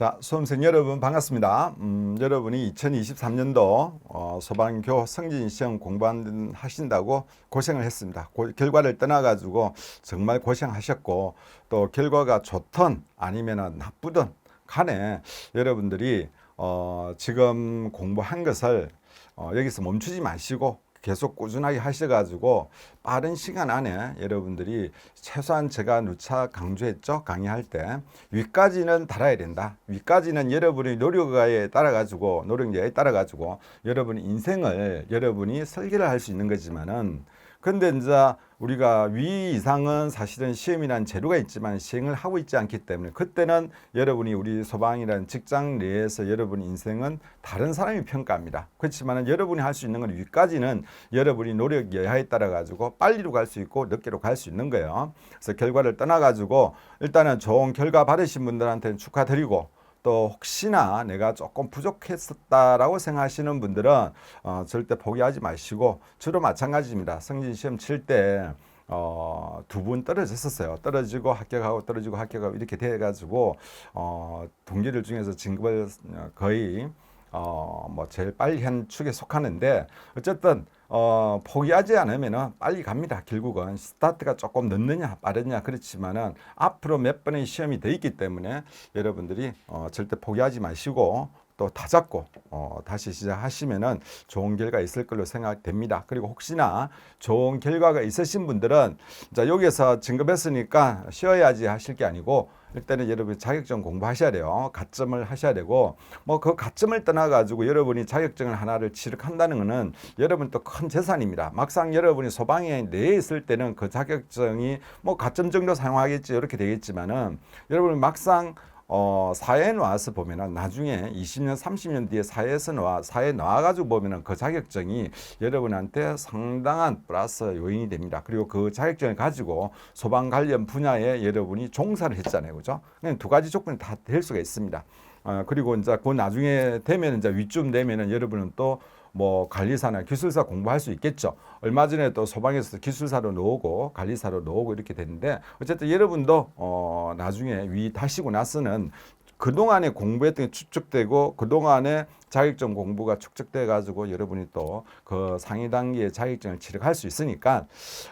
자, 수험생 여러분 반갑습니다. 여러분이 2023년도 소방교 승진시험 공부하신다고 고생을 했습니다. 결과를 떠나가지고 정말 고생하셨고 또 결과가 좋든 아니면 나쁘든 간에 여러분들이 지금 공부한 것을 여기서 멈추지 마시고 계속 꾸준하게 하셔가지고 빠른 시간 안에 여러분들이 최소한 제가 누차 강조했죠. 강의할 때 위까지는 달아야 된다. 위까지는 여러분의 노력에 따라가지고 노력에 따라가지고 여러분의 인생을 여러분이 설계를 할 수 있는 거지만은 근데 이제 우리가 위 이상은 사실은 시험이라는 제도가 있지만 시행을 하고 있지 않기 때문에 그때는 여러분이 우리 소방이라는 직장 내에서 여러분의 인생은 다른 사람이 평가합니다. 그렇지만 여러분이 할 수 있는 건 위까지는 여러분이 노력 여하에 따라 가지고 빨리로 갈 수 있고 늦게로 갈 수 있는 거예요. 그래서 결과를 떠나 가지고 일단은 좋은 결과 받으신 분들한테는 축하드리고 또 혹시나 내가 조금 부족했었다라고 생각하시는 분들은 절대 포기하지 마시고 저도 마찬가지입니다. 승진시험 칠 때 두 분 떨어졌었어요. 떨어지고 합격하고 떨어지고 합격하고 이렇게 돼가지고 동기들 중에서 진급을 거의 뭐 제일 빨리 한 축에 속하는데 어쨌든 포기하지 않으면 빨리 갑니다. 결국은 스타트가 조금 늦느냐 빠르냐 그렇지만은 앞으로 몇 번의 시험이 더 있기 때문에 여러분들이 절대 포기하지 마시고 또 다잡고 다시 시작하시면은 좋은 결과 있을 걸로 생각됩니다. 그리고 혹시나 좋은 결과가 있으신 분들은 자 여기서 진급했으니까 쉬어야지 하실 게 아니고 일단은 여러분 자격증 공부하셔야 돼요. 가점을 하셔야 되고 뭐 그 가점을 떠나 가지고 여러분이 자격증을 하나를 취득한다는 것은 여러분 또 큰 재산입니다. 막상 여러분이 소방에 내에 있을 때는 그 자격증이 뭐 가점 정도 사용하겠지 이렇게 되겠지만은 여러분 막상 사회에 나와서 보면은 나중에 20년, 30년 뒤에 사회에 나와가지고 보면은 그 자격증이 여러분한테 상당한 플러스 요인이 됩니다. 그리고 그 자격증을 가지고 소방 관련 분야에 여러분이 종사를 했잖아요. 그죠? 그냥 두 가지 조건이 다 될 수가 있습니다. 그리고 이제 그 나중에 되면 이제 위쯤 되면은 여러분은 또 뭐 관리사나 기술사 공부할 수 있겠죠. 얼마 전에 또 소방에서 기술사로 나오고 관리사로 나오고 이렇게 됐는데 어쨌든 여러분도 나중에 위 다시고 나서는 그동안에 공부했던 게 축적되고 그동안에 자격증 공부가 축적돼 가지고 여러분이 또 그 상위 단계의 자격증을 취득할 수 있으니까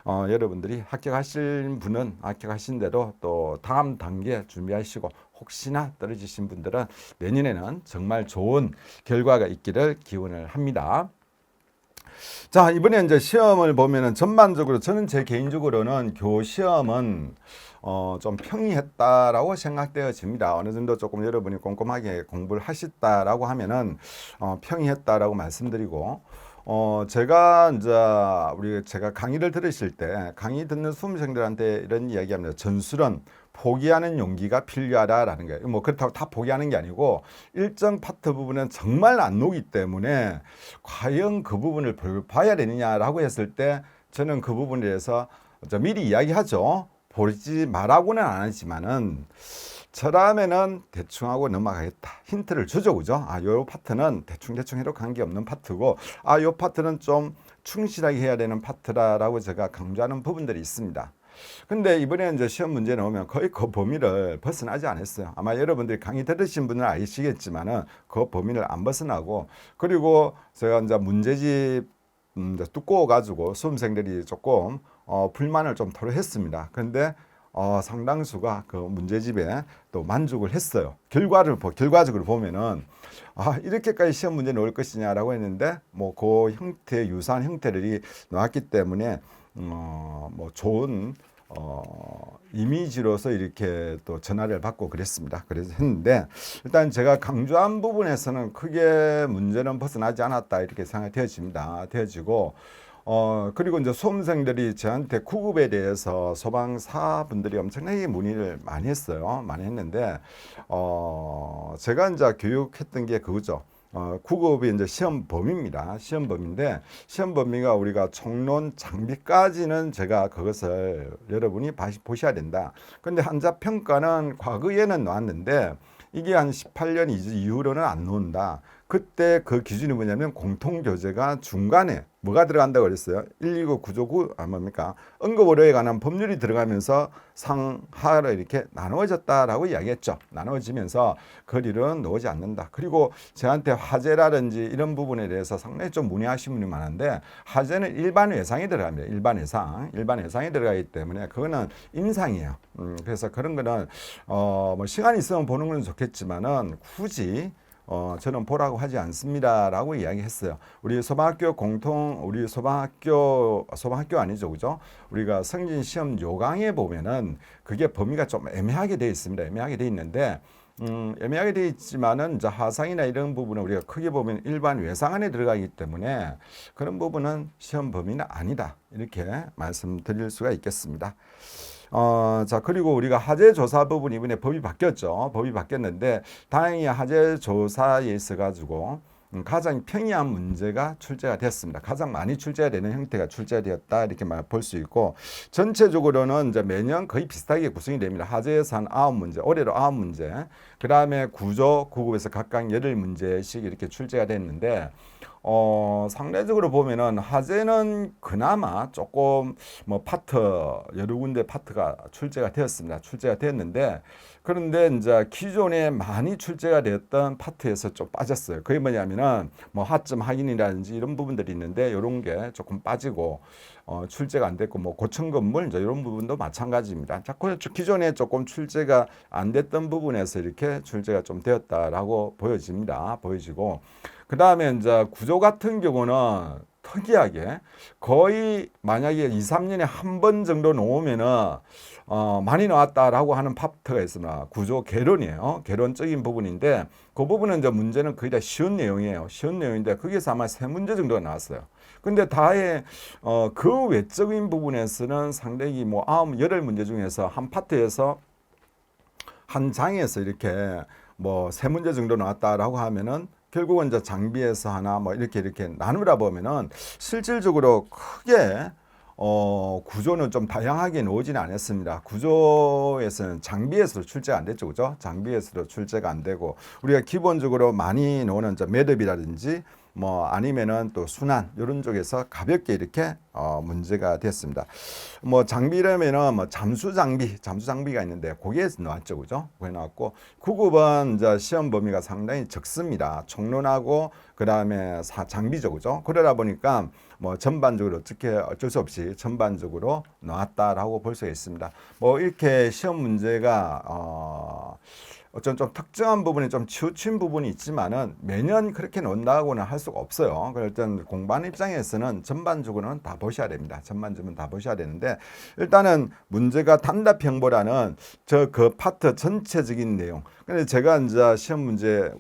여러분들이 합격하실 분은 합격하신 대로 또 다음 단계 준비하시고 혹시나 떨어지신 분들은 내년에는 정말 좋은 결과가 있기를 기원을 합니다. 자, 이번에 이제 시험을 보면은 전반적으로 저는 제 개인적으로는 교시험은 좀 평이했다라고 생각되어집니다. 어느 정도 조금 여러분이 꼼꼼하게 공부를 하셨다라고 하면은 평이했다라고 말씀드리고 제가 이제 제가 강의를 들으실 때 강의 듣는 수험생들한테 이런 이야기합니다. 전술은 포기하는 용기가 필요하다라는 거예요. 뭐 그렇다고 다 포기하는 게 아니고 일정 파트 부분은 정말 안 녹기 때문에 과연 그 부분을 봐야 되느냐라고 했을 때 저는 그 부분에 대해서 미리 이야기하죠. 보지 말라고는 안 하지만은 저라면은 대충 하고 넘어가겠다. 힌트를 주죠, 그죠? 요 파트는 대충 해도 관계없는 파트고, 요 파트는 좀 충실하게 해야 되는 파트라고 제가 강조하는 부분들이 있습니다. 근데 이번에 이제 시험 문제 나오면 거의 그 범위를 벗어나지 않았어요. 아마 여러분들이 강의 들으신 분은 아시겠지만은 그 범위를 안 벗어나고, 그리고 제가 이제 문제집 두꺼워 가지고 수험생들이 조금 불만을 좀 토로했습니다. 그런데 상당수가 그 문제집에 또 만족을 했어요. 결과적으로 보면은 이렇게까지 시험 문제 나올 것이냐라고 했는데 뭐 그 형태 유사한 형태들이 나왔기 때문에 뭐 좋은 이미지로서 이렇게 또 전화를 받고 그랬습니다. 그래서 했는데 일단 제가 강조한 부분에서는 크게 문제는 벗어나지 않았다 이렇게 생각이 되어지고 그리고 이제 수험생들이 저한테 구급에 대해서 소방사분들이 엄청나게 문의를 많이 했어요. 많이 했는데 제가 이제 교육했던 게 그거죠. 구급이 이제 시험 범위입니다. 시험 범위인데 시험 범위가 우리가 총론 장비까지는 제가 그것을 여러분이 보셔야 된다. 근데 환자 평가는 과거에는 나왔는데 이게 한 18년 이후로는 안 나온다. 그때 그 기준이 뭐냐면 공통교재가 중간에 뭐가 들어간다고 그랬어요? 129 구조구 뭡니까? 응급의료에 관한 법률이 들어가면서 상하로 이렇게 나누어졌다라고 이야기했죠. 나누어지면서 거리는 넣지 않는다. 그리고 저한테 화재라든지 이런 부분에 대해서 상당히 좀 문의하신 분이 많은데 화재는 일반 외상이 들어갑니다. 일반 외상이 들어가기 때문에 그거는 임상이에요. 그래서 그런 거는 뭐 시간이 있으면 보는 건 좋겠지만은 굳이 저는 보라고 하지 않습니다라고 이야기했어요. 우리 소방학교 아니죠, 그죠? 우리가 승진 시험 요강에 보면은 그게 범위가 좀 애매하게 돼 있습니다. 애매하게 돼 있는데. 애매하게 되어 있지만은 이제 하상이나 이런 부분은 우리가 크게 보면 일반 외상 안에 들어가기 때문에 그런 부분은 시험 범위는 아니다. 이렇게 말씀드릴 수가 있겠습니다. 자, 그리고 우리가 하재 조사 부분 이번에 법이 바뀌었죠. 법이 바뀌었는데 다행히 하재 조사에 있어 가지고 가장 평이한 문제가 출제가 됐습니다. 가장 많이 출제가 되는 형태가 출제가 되었다 이렇게 볼 수 있고 전체적으로는 이제 매년 거의 비슷하게 구성이 됩니다. 하재에서 한 9문제, 올해로 9문제, 그 다음에 구조, 구급에서 각각 8문제씩 이렇게 출제가 됐는데 상대적으로 보면은 하재는 그나마 조금 뭐 파트 여러 군데 파트가 출제가 되었습니다. 출제가 되었는데 그런데 이제 기존에 많이 출제가 되었던 파트에서 좀 빠졌어요. 그게 뭐냐면은 뭐 하점 확인이라든지 이런 부분들이 있는데 이런 게 조금 빠지고 출제가 안 됐고 뭐 고층 건물 이제 이런 부분도 마찬가지입니다. 자꾸 기존에 조금 출제가 안 됐던 부분에서 이렇게 출제가 좀 되었다라고 보여지고 그 다음에 이제 구조 같은 경우는 특이하게 거의 만약에 2, 3년에 한 번 정도 놓으면은 많이 나왔다라고 하는 파트가 있습니다. 구조 개론이에요. 개론적인 부분인데 그 부분은 이제 문제는 거의 다 쉬운 내용이에요. 쉬운 내용인데 거기서 아마 3문제 정도가 나왔어요. 근데 다의 그 외적인 부분에서는 상당히 뭐 8문제 중에서 한 파트에서 한 장에서 이렇게 뭐 3문제 정도 나왔다라고 하면은 결국은 이제 장비에서 하나 뭐 이렇게 나누다 보면은 실질적으로 크게 구조는 좀 다양하게 나오지는 않았습니다. 구조에서는 장비에서도 출제가 안 됐죠, 그죠? 장비에서도 출제가 안 되고 우리가 기본적으로 많이 나오는 매듭이라든지 뭐 아니면은 또 순환 이런 쪽에서 가볍게 이렇게 문제가 됐습니다. 뭐 장비라면은 뭐 잠수 장비가 있는데 거기에서 나왔죠, 그죠? 거기 나왔고 구급은 이제 시험 범위가 상당히 적습니다. 총론하고 그 다음에 장비죠, 그죠? 그러다 보니까 뭐 전반적으로 어쩔 수 없이 전반적으로 나왔다라고 볼 수가 있습니다. 뭐 이렇게 시험 문제가 어떤 좀 특정한 부분이 좀 치우친 부분이 있지만은 매년 그렇게 논다고는 할 수가 없어요. 일단 공부하는 입장에서는 전반적으로는 다 보셔야 됩니다. 전반적으로 다 보셔야 되는데 일단은 문제가 단답형보다는 그 파트 전체적인 내용. 근데 제가 이제 시험 문제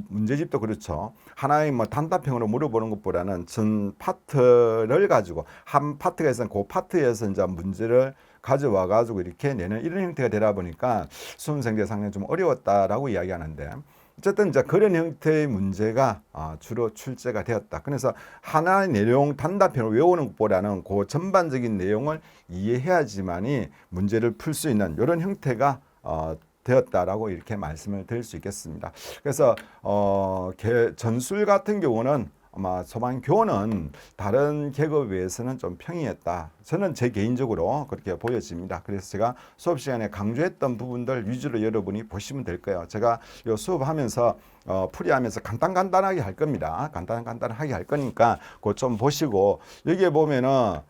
문제집도 그렇죠. 하나의 뭐 단답형으로 물어보는 것보다는 전 파트를 가지고 한 파트가 있으면 그 파트에서 이제 문제를 가져와 가지고 이렇게 내는 이런 형태가 되다 보니까 수험생들 상당히 좀 어려웠다라고 이야기하는데 어쨌든 이제 그런 형태의 문제가 주로 출제가 되었다. 그래서 하나의 내용 단답형을 외우는 것보다는 그 전반적인 내용을 이해해야지만이 문제를 풀 수 있는 이런 형태가 되었다라고 이렇게 말씀을 드릴 수 있겠습니다. 그래서 전술 같은 경우는 아마 소방교는 다른 계급에 비해서는 좀 평이했다. 저는 제 개인적으로 그렇게 보여집니다. 그래서 제가 수업 시간에 강조했던 부분들 위주로 여러분이 보시면 될 거예요. 제가 이 수업하면서 풀이하면서 간단하게 할 겁니다. 간단하게 할 거니까 그거 좀 보시고 여기에 보면은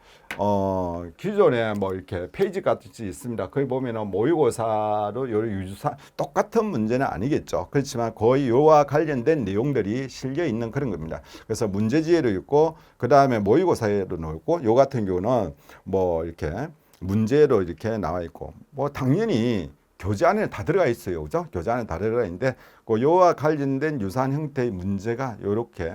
기존에 뭐 이렇게 페이지 같이 있습니다. 거기 보면은 모의고사로 유사 똑같은 문제는 아니겠죠. 그렇지만 거의 요와 관련된 내용들이 실려 있는 그런 겁니다. 그래서 문제지에도 있고 그 다음에 모의고사에도 나오고 요 같은 경우는 뭐 이렇게 문제로 이렇게 나와 있고 뭐 당연히 교재 안에 다 들어가 있어요. 그죠? 교재 안에 다 들어가 있는데 그 요와 관련된 유사한 형태의 문제가 요렇게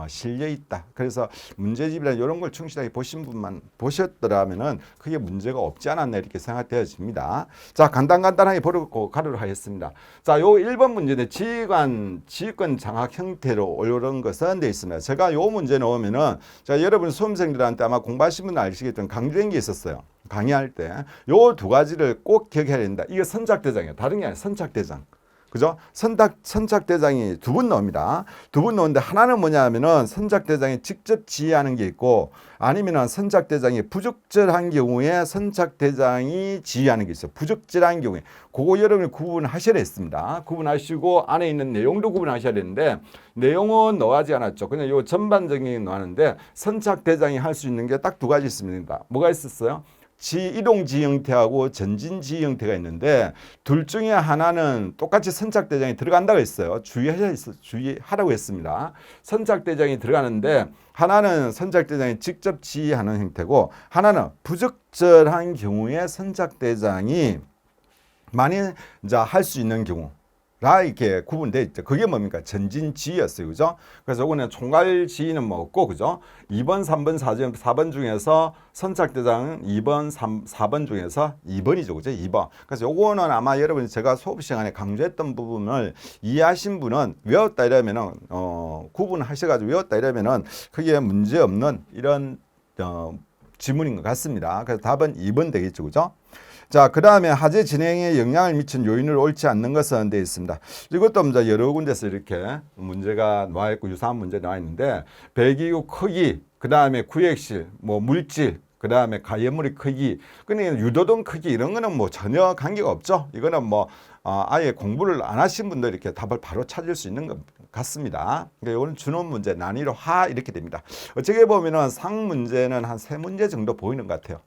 실려 있다. 그래서 문제집이나 이런 걸 충실하게 보신 분만 보셨더라면은 크게 문제가 없지 않았나 이렇게 생각되어집니다. 자, 간단하게 보려고 가도록 하겠습니다. 자, 요 1번 문제는 지휘권 장악 형태로 이런 것은 되어 있습니다. 제가 요 문제 넣으면은 자, 여러분 수험생들한테 아마 공부하신 분은 아시겠지만 강조된 게 있었어요. 강의할 때 요 두 가지를 꼭 기억해야 된다. 이게 선착대장이에요. 다른 게 아니라 선착대장. 그죠? 선착대장이 두 분 나옵니다. 두 분 나오는데 하나는 뭐냐면은 선착대장이 직접 지휘하는 게 있고 아니면은 선착대장이 부적절한 경우에 선착대장이 지휘하는 게 있어요. 부적절한 경우에. 그거 여러분이 구분하셔야 했습니다. 구분하시고 안에 있는 내용도 구분하셔야 되는데 내용은 넣어하지 않았죠. 그냥 요 전반적인 넣었는데 선착대장이 할 수 있는 게 딱 두 가지 있습니다. 뭐가 있었어요? 이동지 형태하고 전진지 형태가 있는데 둘 중에 하나는 똑같이 선착대장이 들어간다고 했어요. 주의하라고 했습니다. 선착대장이 들어가는데 하나는 선착대장이 직접 지휘하는 형태고 하나는 부적절한 경우에 선착대장이 많이 할 수 있는 경우 라 이렇게 구분되어 있죠. 그게 뭡니까? 전진지였어요. 그죠? 그래서 이거는 총괄지는 뭐 없고, 그죠? 2번, 3번, 4번 중에서 선착대장은 2번, 4번 중에서 2번이죠. 그죠? 2번. 그래서 요거는 아마 여러분이 제가 수업 시간에 강조했던 부분을 이해하신 분은 외웠다 이러면은, 구분하셔가지고 외웠다 이러면은 크게 문제 없는 이런, 지문인 것 같습니다. 그래서 답은 2번 되겠죠. 그죠? 자, 그 다음에 화재 진행에 영향을 미친 요인을 옳지 않는 것은 되어 있습니다. 이것도 이제 여러 군데서 이렇게 문제가 나와 있고 유사한 문제 나와 있는데 배기구 크기, 그 다음에 구획실, 뭐 물질, 그 다음에 가열물의 크기, 그러니까 유도등 크기 이런 거는 뭐 전혀 관계가 없죠. 이거는 뭐 아예 공부를 안 하신 분들 이렇게 답을 바로 찾을 수 있는 것 같습니다. 그러니까 이거는 준원 문제, 난이도 하 이렇게 됩니다. 어떻게 보면은 상 문제는 한 3문제 정도 보이는 것 같아요.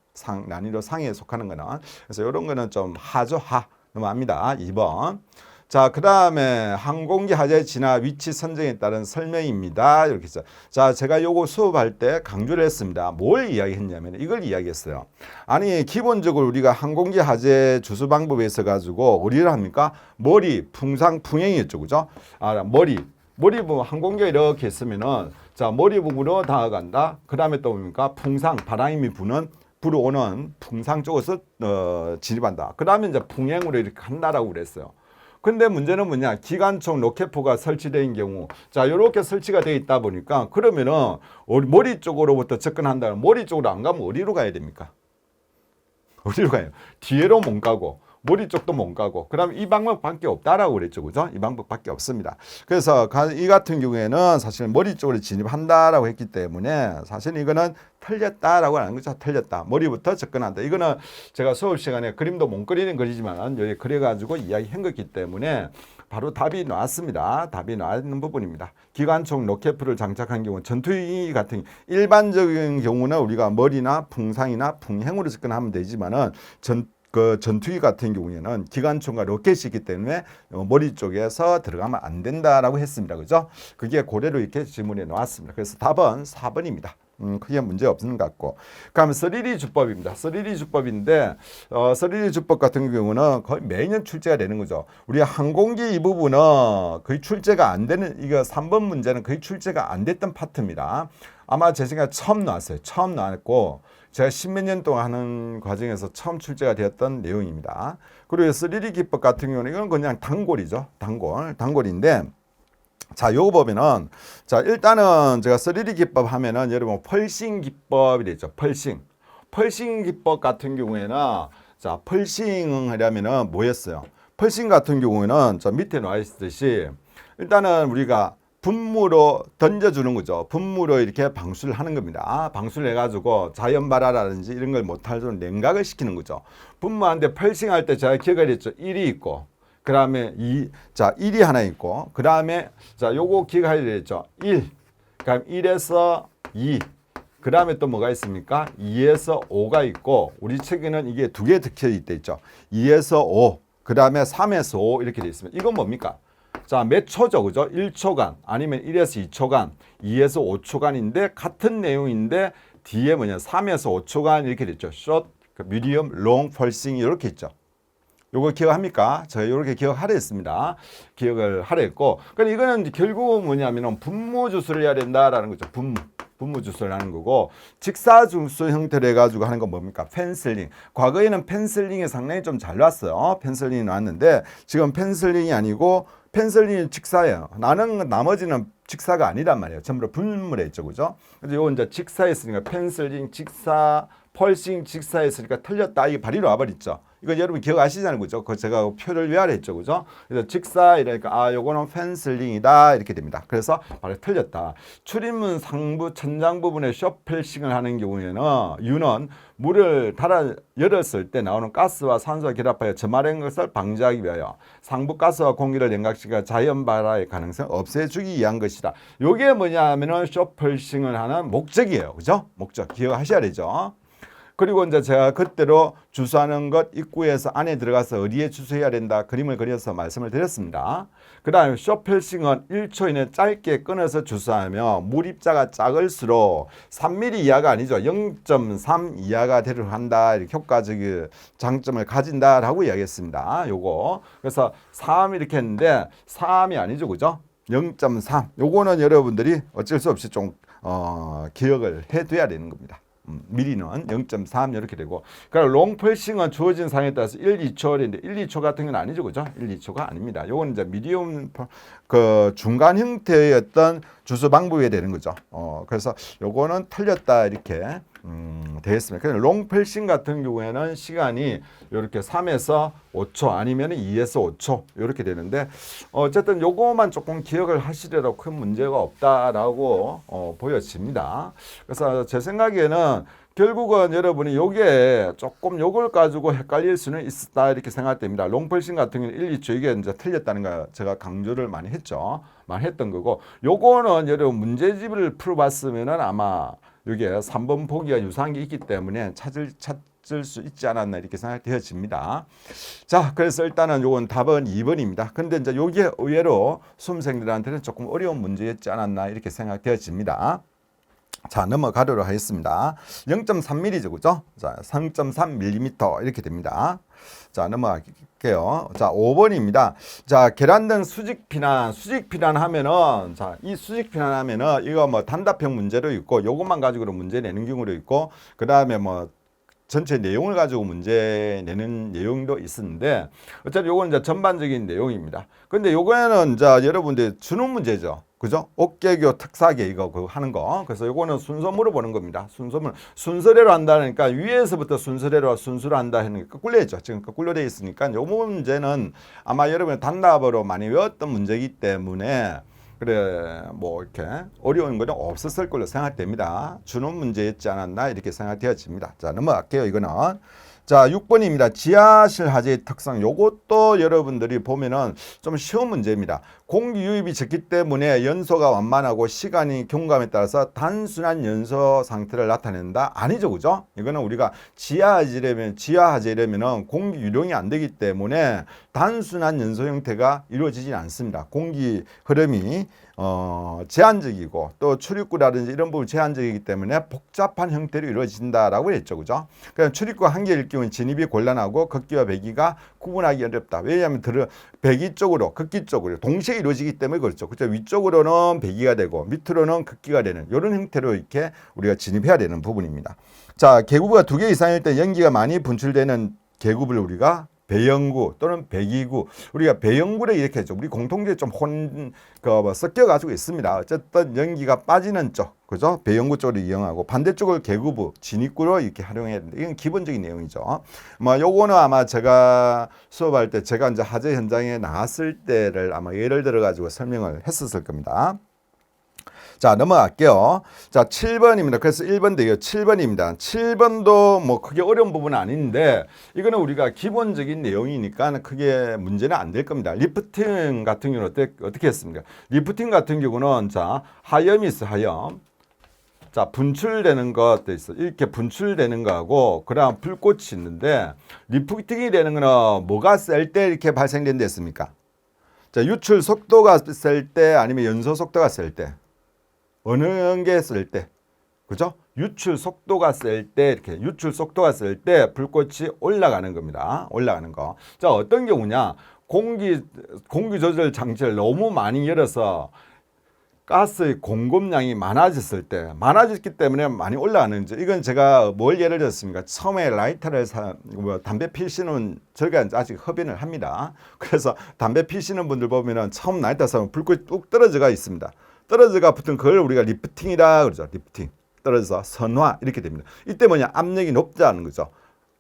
난이도 상에 속하는 거는. 그래서 이런 거는 좀 하죠, 하. 넘어갑니다. 2번. 자, 그 다음에 항공기 화재 진화 위치 선정에 따른 설명입니다. 이렇게 했죠. 자, 제가 요거 수업할 때 강조를 했습니다. 뭘 이야기했냐면 이걸 이야기했어요. 아니, 기본적으로 우리가 항공기 화재 주수 방법에 있어 가지고 어디를 합니까? 머리, 풍상, 풍행이었죠. 그죠? 머리 부분 항공기가 이렇게 있으면은 자, 머리 부분으로 다가간다. 그 다음에 또 뭡니까? 풍상, 바람이 불어오는 풍상 쪽에서 진입한다. 그 다음에 이제 풍행으로 이렇게 간다라고 그랬어요. 근데 문제는 뭐냐? 기관총 로켓포가 설치된 경우, 자, 이렇게 설치가 되어 있다 보니까 그러면은 머리 쪽으로부터 접근한다면 머리 쪽으로 안 가면 어디로 가야 됩니까? 어디로 가요? 뒤로 못 가고 머리 쪽도 못 가고 그다음에 이 방법밖에 없다라고 그랬죠. 그죠? 이 방법밖에 없습니다. 그래서 이 같은 경우에는 사실 머리 쪽으로 진입한다라고 했기 때문에 사실 이거는 틀렸다라고 하는 거죠. 틀렸다. 머리부터 접근한다. 이거는 제가 수업 시간에 그림도 못 그리는 글이지만 여기 그려가지고 이야기한 거기 때문에 바로 답이 나왔습니다. 답이 나왔는 부분입니다. 기관총 로켓포를 장착한 경우 전투기 같은 일반적인 경우는 우리가 머리나 풍상이나 풍행으로 접근하면 되지만은 전투기 같은 경우에는 기관총과 로켓이 있기 때문에 머리 쪽에서 들어가면 안 된다라고 했습니다. 그죠? 그게 고래로 이렇게 질문에 나왔습니다. 그래서 답은 4번입니다. 크게 문제 없는 것 같고. 그다음에 3D 주법입니다. 3D 주법인데 3D 주법 같은 경우는 거의 매년 출제가 되는 거죠. 우리 항공기 이 부분은 거의 출제가 안 되는, 이거 3번 문제는 거의 출제가 안 됐던 파트입니다. 아마 제 생각에 처음 나왔어요. 처음 나왔고 제가 십몇 년 동안 하는 과정에서 처음 출제가 되었던 내용입니다. 그리고 3D 기법 같은 경우는 이건 그냥 단골이죠. 단골인데 자, 요거 보면은 자, 일단은 제가 3D 기법 하면은 여러분 펄싱 기법이 되죠. 펄싱 기법 같은 경우에는 자, 펄싱 하려면은 뭐였어요? 펄싱 같은 경우에는 저 밑에 나와 있듯이 일단은 우리가 분무로 던져주는 거죠. 분무로 이렇게 방수를 하는 겁니다. 방수를 해가지고 자연발화라든지 이런 걸 못하도록 냉각을 시키는 거죠. 분무하는데 펄싱할 때 제가 기억을 했죠. 1이 있고 그 다음에 1이 하나 있고 그 다음에 자, 요거 기억해야 되겠죠. 1, 그럼 1에서 2, 그 다음에 또 뭐가 있습니까? 2에서 5가 있고 우리 책에는 이게 두 개 적혀 있죠. 2에서 5, 그 다음에 3에서 5 이렇게 돼 있습니다. 이건 뭡니까? 자, 몇 초죠, 그죠? 1초간 아니면 1에서 2초간, 2에서 5초간인데 같은 내용인데 뒤에 뭐냐? 3에서 5초간 이렇게 됐죠. short, medium, long, pulsing 이렇게 있죠. 요거 기억합니까? 제가 이렇게 기억하려 했습니다. 기억을 하려 했고, 그러니까 이거는 결국은 뭐냐면은 분무 주술을 해야 된다라는 거죠. 분무 주술을 하는 거고, 직사 주술 형태로 해가지고 하는 건 뭡니까? 펜슬링. 과거에는 펜슬링이 상당히 좀 잘 나왔어요. 펜슬링이 나왔는데 지금 펜슬링이 아니고 펜슬링이 직사예요. 나머지는 직사가 아니란 말이에요. 전부 분물에 있죠, 그죠? 그래서 요건 이제 직사했으니까 펜슬링 직사, 펄싱 직사했으니까 틀렸다. 이게 발의로 와버렸죠. 이거 여러분 기억하시잖아요, 그죠? 그 제가 표를 위아래 했죠, 그죠? 그래서 직사 이러니까 아, 요거는 펜슬링이다 이렇게 됩니다. 그래서 바로 틀렸다. 출입문 상부 천장 부분에 숏펠싱을 하는 경우에는 유는 물을 열었을 때 나오는 가스와 산소가 결합하여 점화된 것을 방지하기 위하여 상부 가스와 공기를 연각시켜 자연 발화의 가능성을 없애주기 위한 것이다. 요게 뭐냐면은 숏펠싱을 하는 목적이에요, 그죠? 목적 기억하셔야 되죠. 그리고 이제 제가 그때로 주소하는 것 입구에서 안에 들어가서 어디에 주소해야 된다 그림을 그려서 말씀을 드렸습니다. 그 다음에 숏펠싱은 1초 이내 짧게 끊어서 주소하며 물입자가 작을수록 3mm 이하가 아니죠. 0.3 이하가 되려 한다. 이렇게 효과적인 장점을 가진다라고 이야기했습니다. 요거. 그래서 3 이렇게 했는데 3이 아니죠. 그죠? 0.3. 요거는 여러분들이 어쩔 수 없이 좀 기억을 해둬야 되는 겁니다. 미리는 0.3 이렇게 되고, 그러니까 롱펠싱은 주어진 상에 따라서 1, 2초인데 1, 2초 같은 건 아니죠, 그죠? 1, 2초가 아닙니다. 요거는 이제 미디움 그 중간 형태의 어떤 주소 방법이 되는 거죠. 그래서 요거는 틀렸다 이렇게 되겠습니다. 그래서 롱펠싱 같은 경우에는 시간이 이렇게 3에서 5초 아니면 2에서 5초 이렇게 되는데 어쨌든 요거만 조금 기억을 하시더라도 큰 문제가 없다라고 보여집니다. 그래서 제 생각에는 결국은 여러분이 요게 조금 요걸 가지고 헷갈릴 수는 있다 이렇게 생각됩니다. 롱펠싱 같은 경우는 1, 2초 이게 이제 틀렸다는 거 제가 강조를 많이 했죠. 많이 했던 거고, 요거는 여러분 문제집을 풀어봤으면은 아마 이게 3번 보기가 유사한 게 있기 때문에 찾을 수 있지 않았나 이렇게 생각되어집니다. 자, 그래서 일단은 요건 답은 2번입니다. 근데 이제 요게 의외로 수험생들한테는 조금 어려운 문제였지 않았나 이렇게 생각되어집니다. 자, 넘어가도록 하겠습니다. 0.3mm죠, 그죠? 자, 3.3mm 이렇게 됩니다. 자, 넘어갈게요. 자, 5번입니다. 자, 계란등 수직 피난 하면은, 자, 이 수직 피난 하면은, 이거 뭐 단답형 문제도 있고, 요것만 가지고 문제 내는 경우도 있고, 그 다음에 뭐, 전체 내용을 가지고 문제 내는 내용도 있었는데, 어차피 요거는 이제 전반적인 내용입니다. 근데 요거는 이제 여러분들 주는 문제죠. 그죠? 옥계교 특사계 이거 그거 하는 거. 그래서 요거는 순서 물어보는 겁니다. 순서대로 한다니까 위에서부터 순서로 한다 하는 게 거꾸로 했죠. 지금 거꾸로 되어 있으니까 요 문제는 아마 여러분이 단답으로 많이 외웠던 문제이기 때문에 그래 뭐 이렇게 어려운 거는 없었을 걸로 생각됩니다. 주는 문제였지 않았나 이렇게 생각되어집니다. 자, 넘어갈게요. 이거는 자, 6번입니다. 지하실 화재의 특성. 요것도 여러분들이 보면은 좀 쉬운 문제입니다. 공기 유입이 적기 때문에 연소가 완만하고 시간이 경감에 따라서 단순한 연소 상태를 나타낸다? 아니죠, 그죠? 이거는 우리가 지하 화재라면 공기 유령이 안 되기 때문에 단순한 연소 형태가 이루어지지 않습니다. 공기 흐름이 제한적이고 또 출입구라든지 이런 부분 제한적이기 때문에 복잡한 형태로 이루어진다라고 했죠, 그죠? 그러니까 출입구 한 개일 경우는 진입이 곤란하고 극기와 배기가 구분하기 어렵다. 왜냐하면 배기 쪽으로 극기 쪽으로 동시에 이루어지기 때문에 그렇죠. 그렇죠. 위쪽으로는 배기가 되고 밑으로는 극기가 되는 이런 형태로 이렇게 우리가 진입해야 되는 부분입니다. 자, 계구가 2개 이상일 때 연기가 많이 분출되는 계구를 우리가 배연구 또는 배기구, 우리가 배연구를 이렇게 했죠. 우리 공통적으로 좀 섞여가지고 있습니다. 어쨌든 연기가 빠지는 쪽, 그죠? 배연구 쪽으로 이용하고 반대쪽을 계구부, 진입구로 이렇게 활용해야 되는데 이건 기본적인 내용이죠. 뭐 요거는 아마 제가 수업할 때 제가 이제 화재 현장에 나왔을 때를 아마 예를 들어 가지고 설명을 했었을 겁니다. 자, 넘어갈게요. 자, 7번입니다. 그래서 1번 되요. 7번입니다. 7번도 뭐 크게 어려운 부분은 아닌데 이거는 우리가 기본적인 내용이니까 크게 문제는 안 될 겁니다. 리프팅 같은 경우는 어떻게 했습니까? 리프팅 같은 경우는 자, 하염이 있어, 하염. 자, 분출되는 것도 있어. 이렇게 분출되는 거하고 그다음 불꽃이 있는데 리프팅이 되는 거는 뭐가 셀 때 이렇게 발생된다 했습니까? 자, 유출 속도가 셀 때 아니면 연소 속도가 셀 때. 어느 게 쓸 때, 그죠? 유출 속도가 셀 때, 이렇게 유출 속도가 셀 때 불꽃이 올라가는 겁니다. 올라가는 거. 자, 어떤 경우냐? 공기 조절 장치를 너무 많이 열어서 가스의 공급량이 많아졌을 때, 많아졌기 때문에 많이 올라가는지, 이건 제가 뭘 예를 들었습니까? 처음에 라이터를 담배 피시는 저희가 아직 흡연을 합니다. 그래서 담배 피시는 분들 보면은 처음 라이터 사면 불꽃이 뚝 떨어져가 있습니다. 떨어져가 붙은 그걸 우리가 리프팅이라 그러죠. 리프팅. 떨어져서 선화 이렇게 됩니다. 이때 뭐냐? 압력이 높다는 거죠.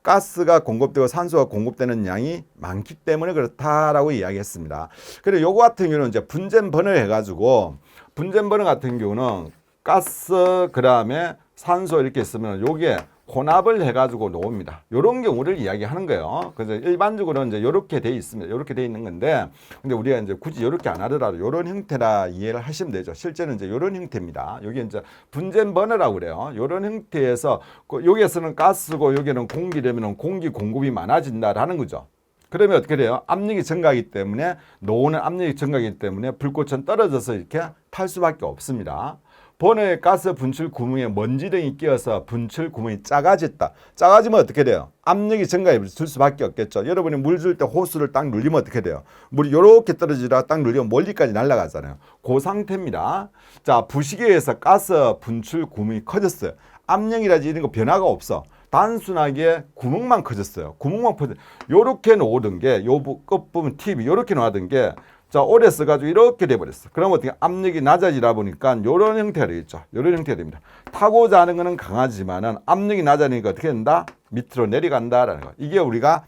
가스가 공급되고 산소가 공급되는 양이 많기 때문에 그렇다라고 이야기했습니다. 그리고 요거 같은 경우는 이제 분쟁번을 해가지고 분쟁번호 같은 경우는 가스 그다음에 산소 이렇게 있으면 요게 혼합을 해가지고 나옵니다. 요런 경우를 이야기하는 거예요. 그래서 일반적으로 이제 요렇게 돼 있습니다. 요렇게 돼 있는 건데, 근데 우리가 이제 굳이 요렇게 안 하더라도 요런 형태라 이해를 하시면 되죠. 실제는 이제 요런 형태입니다. 여기 이제 분쟁번호라고 그래요. 요런 형태에서 여기에서는 가스고 여기는 공기라면 공기 공급이 많아진다라는 거죠. 그러면 어떻게 돼요? 압력이 증가하기 때문에 노는 압력이 증가하기 때문에 불꽃은 떨어져서 이렇게 탈 수밖에 없습니다. 번호의 가스 분출 구멍에 먼지 등이 끼어서 분출 구멍이 작아졌다. 작아지면 어떻게 돼요? 압력이 증가해 줄 수밖에 없겠죠. 여러분이 물 줄 때 호스를 딱 눌리면 어떻게 돼요? 물이 이렇게 떨어지다가 딱 눌리면 멀리까지 날아가잖아요. 그 상태입니다. 자, 부식에 서 가스 분출 구멍이 커졌어요. 압력이라든지 이런 거 변화가 없어. 단순하게 구멍만 커졌어요. 구멍만 커졌어요. 요렇게 놓던 게, 요 끝부분 팁이 요렇게 놓던 게, 자, 오래 써가지고 이렇게 돼버렸어. 그럼 어떻게 압력이 낮아지다 보니까 요런 형태가 되겠죠. 요런 형태가 됩니다. 타고자 하는 거는 강하지만은 압력이 낮아지니까 어떻게 된다? 밑으로 내려간다라는 거. 이게 우리가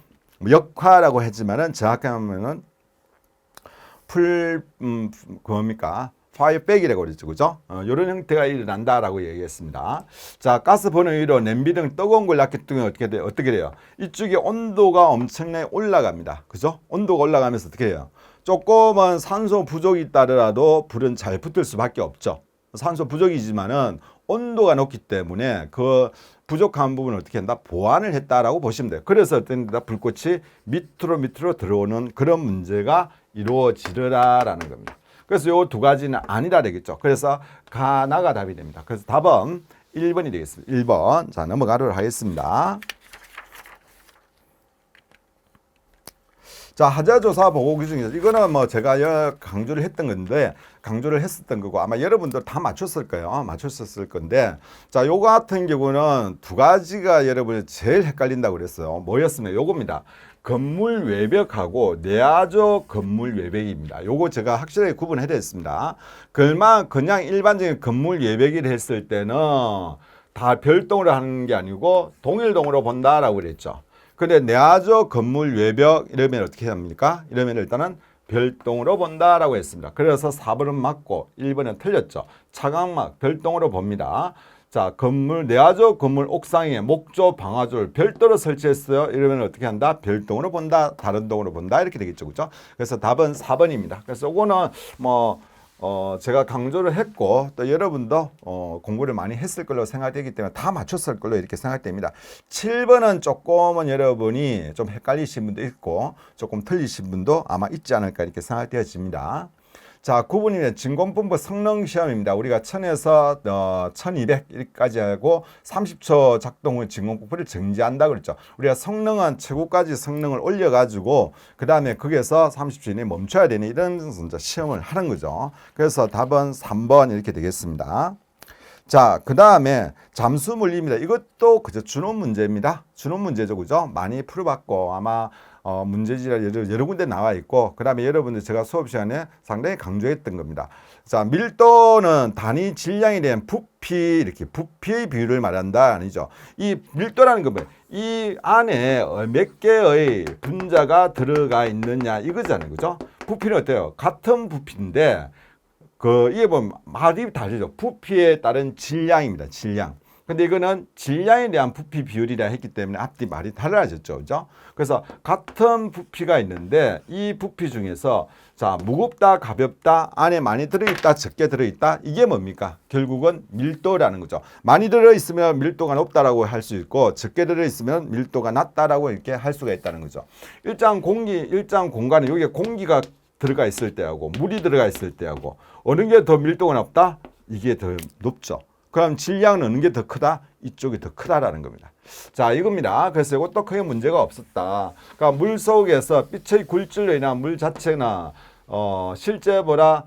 역화라고 했지만은 정확히 하면은 뭡니까? 파이어백이라고 그랬죠. 그죠? 요런 형태가 일어난다라고 얘기했습니다. 자, 가스 번호위로 냄비 등 뜨거운 걸 놨기 때문에 어떻게 돼요? 이쪽에 온도가 엄청나게 올라갑니다. 그죠? 온도가 올라가면서 어떻게 해요? 조금은 산소 부족이 있다더라도 불은 잘 붙을 수밖에 없죠. 산소 부족이지만은 온도가 높기 때문에 그 부족한 부분을 어떻게 한다? 보완을 했다라고 보시면 돼요. 그래서 어떤 데다 불꽃이 밑으로 들어오는 그런 문제가 이루어지더라라는 겁니다. 그래서 요 두 가지는 아니라 되겠죠. 그래서 가나가 답이 됩니다. 그래서 답은 1번이 되겠습니다. 1번. 자, 넘어가도록 하겠습니다. 자, 하자조사 보고 규정에서 이거는 뭐 제가 강조를 했던 건데, 강조를 했었던 거고 아마 여러분들 다 맞췄을 거예요. 맞췄었을 건데, 자, 요거 같은 경우는 두 가지가 여러분이 제일 헷갈린다고 그랬어요. 뭐였으면 요겁니다. 건물 외벽하고 내화조 건물 외벽입니다. 요거 제가 확실하게 구분해 드렸습니다. 그냥 일반적인 건물 외벽을 했을 때는 다 별동으로 하는 게 아니고 동일동으로 본다라고 그랬죠. 근데 내화조 건물 외벽 이러면 어떻게 합니까? 이러면 일단은 별동으로 본다라고 했습니다. 그래서 4번은 맞고 1번은 틀렸죠. 차광막 별동으로 봅니다. 자, 내화조 건물 옥상에 목조 방화조를 별도로 설치했어요. 이러면 어떻게 한다? 별동으로 본다, 다른 동으로 본다 이렇게 되겠죠, 그렇죠? 그래서 답은 4번입니다. 그래서 이거는 제가 강조를 했고 또 여러분도 공부를 많이 했을 걸로 생각되기 때문에 다 맞췄을 걸로 이렇게 생각됩니다. 7번은 조금은 여러분이 좀 헷갈리신 분도 있고 조금 틀리신 분도 아마 있지 않을까 이렇게 생각되어집니다. 자, 9번이면 진공펌프 성능 시험입니다. 우리가 1000에서 1200까지 하고 30초 작동 후 진공펌프를 정지한다 그랬죠. 우리가 성능은 최고까지 성능을 올려가지고 그 다음에 거기에서 30초 이내에 멈춰야 되는 이런 시험을 하는 거죠. 그래서 답은 3번 이렇게 되겠습니다. 자, 그 다음에 잠수 물리입니다. 이것도 그저 준원 문제입니다. 준원 문제죠, 그죠? 많이 풀어봤고 아마 문제지가 여러 군데 나와 있고 그 다음에 여러분들 제가 수업 시간에 상당히 강조했던 겁니다. 자, 밀도는 단위 질량에 대한 부피, 이렇게 부피의 비율을 말한다 아니죠. 이 밀도라는 건 뭐예요? 이 안에 몇 개의 분자가 들어가 있느냐 이거잖아요, 그죠? 부피는 어때요? 같은 부피인데 이게 보면 말이 다르죠. 부피에 따른 질량입니다. 질량. 근데 이거는 질량에 대한 부피 비율이라 했기 때문에 앞뒤 말이 달라졌죠. 그죠? 그래서 같은 부피가 있는데 이 부피 중에서 자, 무겁다, 가볍다, 안에 많이 들어있다, 적게 들어있다. 이게 뭡니까? 결국은 밀도라는 거죠. 많이 들어있으면 밀도가 높다라고 할 수 있고 적게 들어있으면 밀도가 낮다라고 이렇게 할 수가 있다는 거죠. 일정 공간에 여기에 공기가 들어가 있을 때하고 물이 들어가 있을 때하고 어느 게 더 밀도가 높다? 이게 더 높죠. 그럼 질량은 어느 게 더 크다? 이쪽이 더 크다라는 겁니다. 자, 이겁니다. 그래서 이것도 크게 문제가 없었다. 그러니까 물 속에서 빛의 굴절로 인한 물 자체나 실제보다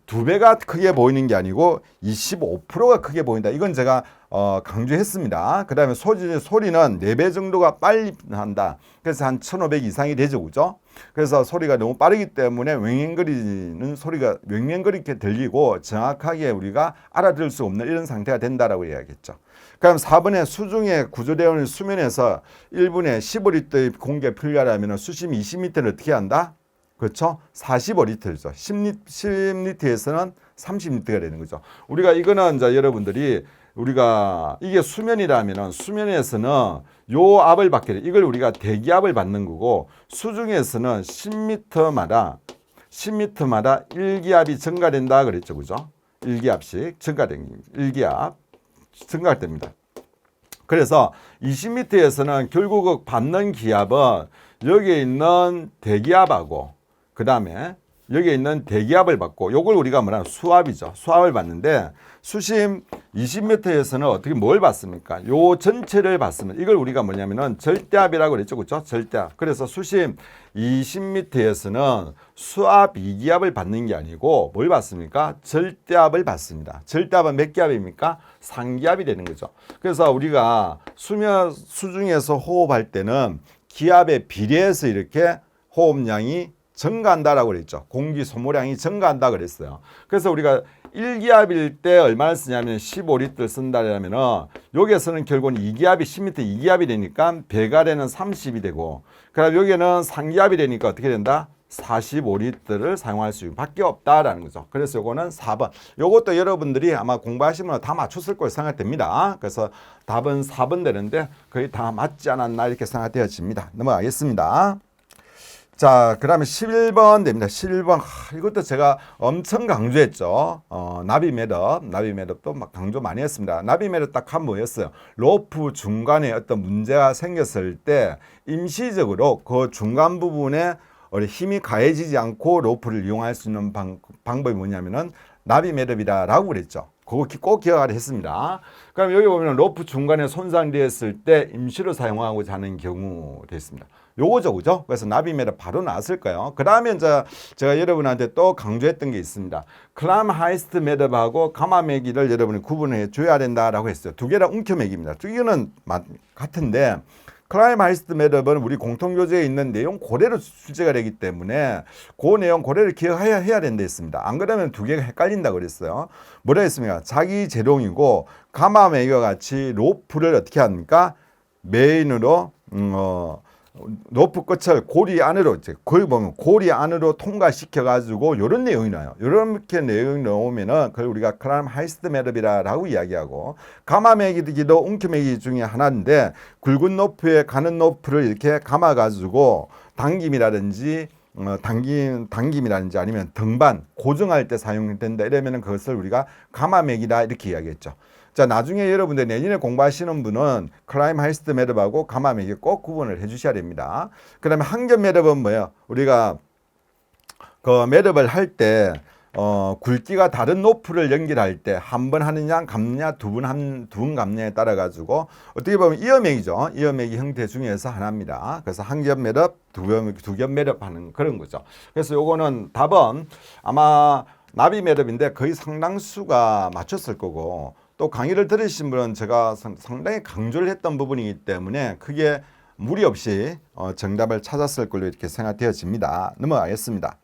2배가 크게 보이는 게 아니고 25%가 크게 보인다. 이건 제가 강조했습니다. 그 다음에 소리는 4배 정도가 빨리 한다. 그래서 한 1500 이상이 되죠. 그죠? 그래서 소리가 너무 빠르기 때문에 왱왱거리는 소리가 왱왱거리게 들리고 정확하게 우리가 알아들을 수 없는 이런 상태가 된다라고 이야기했죠. 그럼 4번에 수중에 구조되어 있는 수면에서 1분에 15리터의 공기가 필요하다면 수심 20m는 어떻게 한다? 그렇죠? 45리터죠. 10리터에서는 30리터가 되는 거죠. 우리가 이거는 이제 여러분들이 우리가 이게 수면이라면은 수면에서는 요 압을 받게 돼. 이걸 우리가 대기압을 받는 거고 수중에서는 10m마다 1기압이 증가된다 그랬죠. 그죠? 1기압씩 증가된 1기압 증가됩니다. 그래서 20m에서는 결국 받는 기압은 여기에 있는 대기압하고 그 다음에 여기에 있는 대기압을 받고 요걸 우리가 뭐냐 수압이죠. 수압을 받는데 수심 20m에서는 어떻게 뭘 받습니까? 요 전체를 받으면 이걸 우리가 뭐냐면은 절대압이라고 그랬죠. 그렇죠? 절대압. 그래서 수심 20m에서는 수압 2기압을 받는 게 아니고 뭘 받습니까? 절대압을 받습니다. 절대압은 몇 기압입니까? 3기압이 되는 거죠. 그래서 우리가 수중에서 호흡할 때는 기압에 비례해서 이렇게 호흡량이 증가한다라고 그랬죠. 공기 소모량이 증가한다 그랬어요. 그래서 우리가 1기압일 때 얼마나 쓰냐면 15리터를 쓴다라면은 여기에서는 결국은 2기압이 10m 2기압이 되니까 배갈에는 30이 되고 그다음 여기는 3기압이 되니까 어떻게 된다? 45리터를 사용할 수밖에 없다라는 거죠. 그래서 요거는 4번. 요것도 여러분들이 아마 공부하시면 다 맞췄을 거로 생각됩니다. 그래서 답은 4번 되는데 거의 다 맞지 않았나 이렇게 생각되어집니다. 넘어가겠습니다. 자, 그 다음에 11번 됩니다. 11번. 이것도 제가 엄청 강조했죠. 나비 매듭도 막 강조 많이 했습니다. 나비 매듭 딱 한 뭐였어요? 로프 중간에 어떤 문제가 생겼을 때 임시적으로 그 중간 부분에 힘이 가해지지 않고 로프를 이용할 수 있는 방법이 뭐냐면은 나비 매듭이다라고 그랬죠. 그거 꼭 기억하라 했습니다. 그럼 여기 보면 로프 중간에 손상되었을 때 임시로 사용하고자 하는 경우 됐습니다. 요거죠, 그죠? 그래서 나비 매듭 바로 나왔을 거예요. 그 다음에 이제 제가 여러분한테 또 강조했던 게 있습니다. 클람 하이스트 매듭하고 가마 매기를 여러분이 구분해 줘야 된다라고 했어요. 두 개랑 움켜 매기입니다. 두 개는 같은데 클라임 하이스트 매듭은 우리 공통교재에 있는 내용 그대로 출제가 되기 때문에 그 내용 그대로 기억해야 된다 했습니다. 안 그러면 두 개가 헷갈린다 그랬어요. 뭐라 했습니까? 자기 재롱이고 가마 매기와 같이 로프를 어떻게 합니까? 메인으로 로프 끝을 고리 안으로 거기 보면 고리 안으로 통과시켜 가지고 이런 내용이 나요. 이렇게 내용이 나오면은 그걸 우리가 클람 하이스트 매듭이라고 이야기하고 가마 매기도 움켜 매기 중에 하나인데 굵은 로프에 가는 로프를 이렇게 감아 가지고 당김이라든지 당김이라든지 아니면 등반 고정할 때 사용된다 이러면은 그것을 우리가 가마 매기다 이렇게 이야기했죠. 자, 나중에 여러분들 내년에 공부하시는 분은 클라임 하이스트 매듭하고 가마 매기 꼭 구분을 해 주셔야 됩니다. 그 다음에 한겹 매듭은 뭐예요? 우리가 그 매듭을 할 때 굵기가 다른 로프를 연결할 때 한 번 하느냐 감느냐 두 번 감느냐에 따라 가지고 어떻게 보면 이어매기죠. 이어매기 형태 중에서 하나입니다. 그래서 한 겹 매듭, 두 겹 매듭 하는 그런 거죠. 그래서 요거는 답은 아마 나비 매듭인데 거의 상당수가 맞췄을 거고 또 강의를 들으신 분은 제가 상당히 강조를 했던 부분이기 때문에 크게 무리 없이 정답을 찾았을 걸로 이렇게 생각되어집니다. 넘어가겠습니다.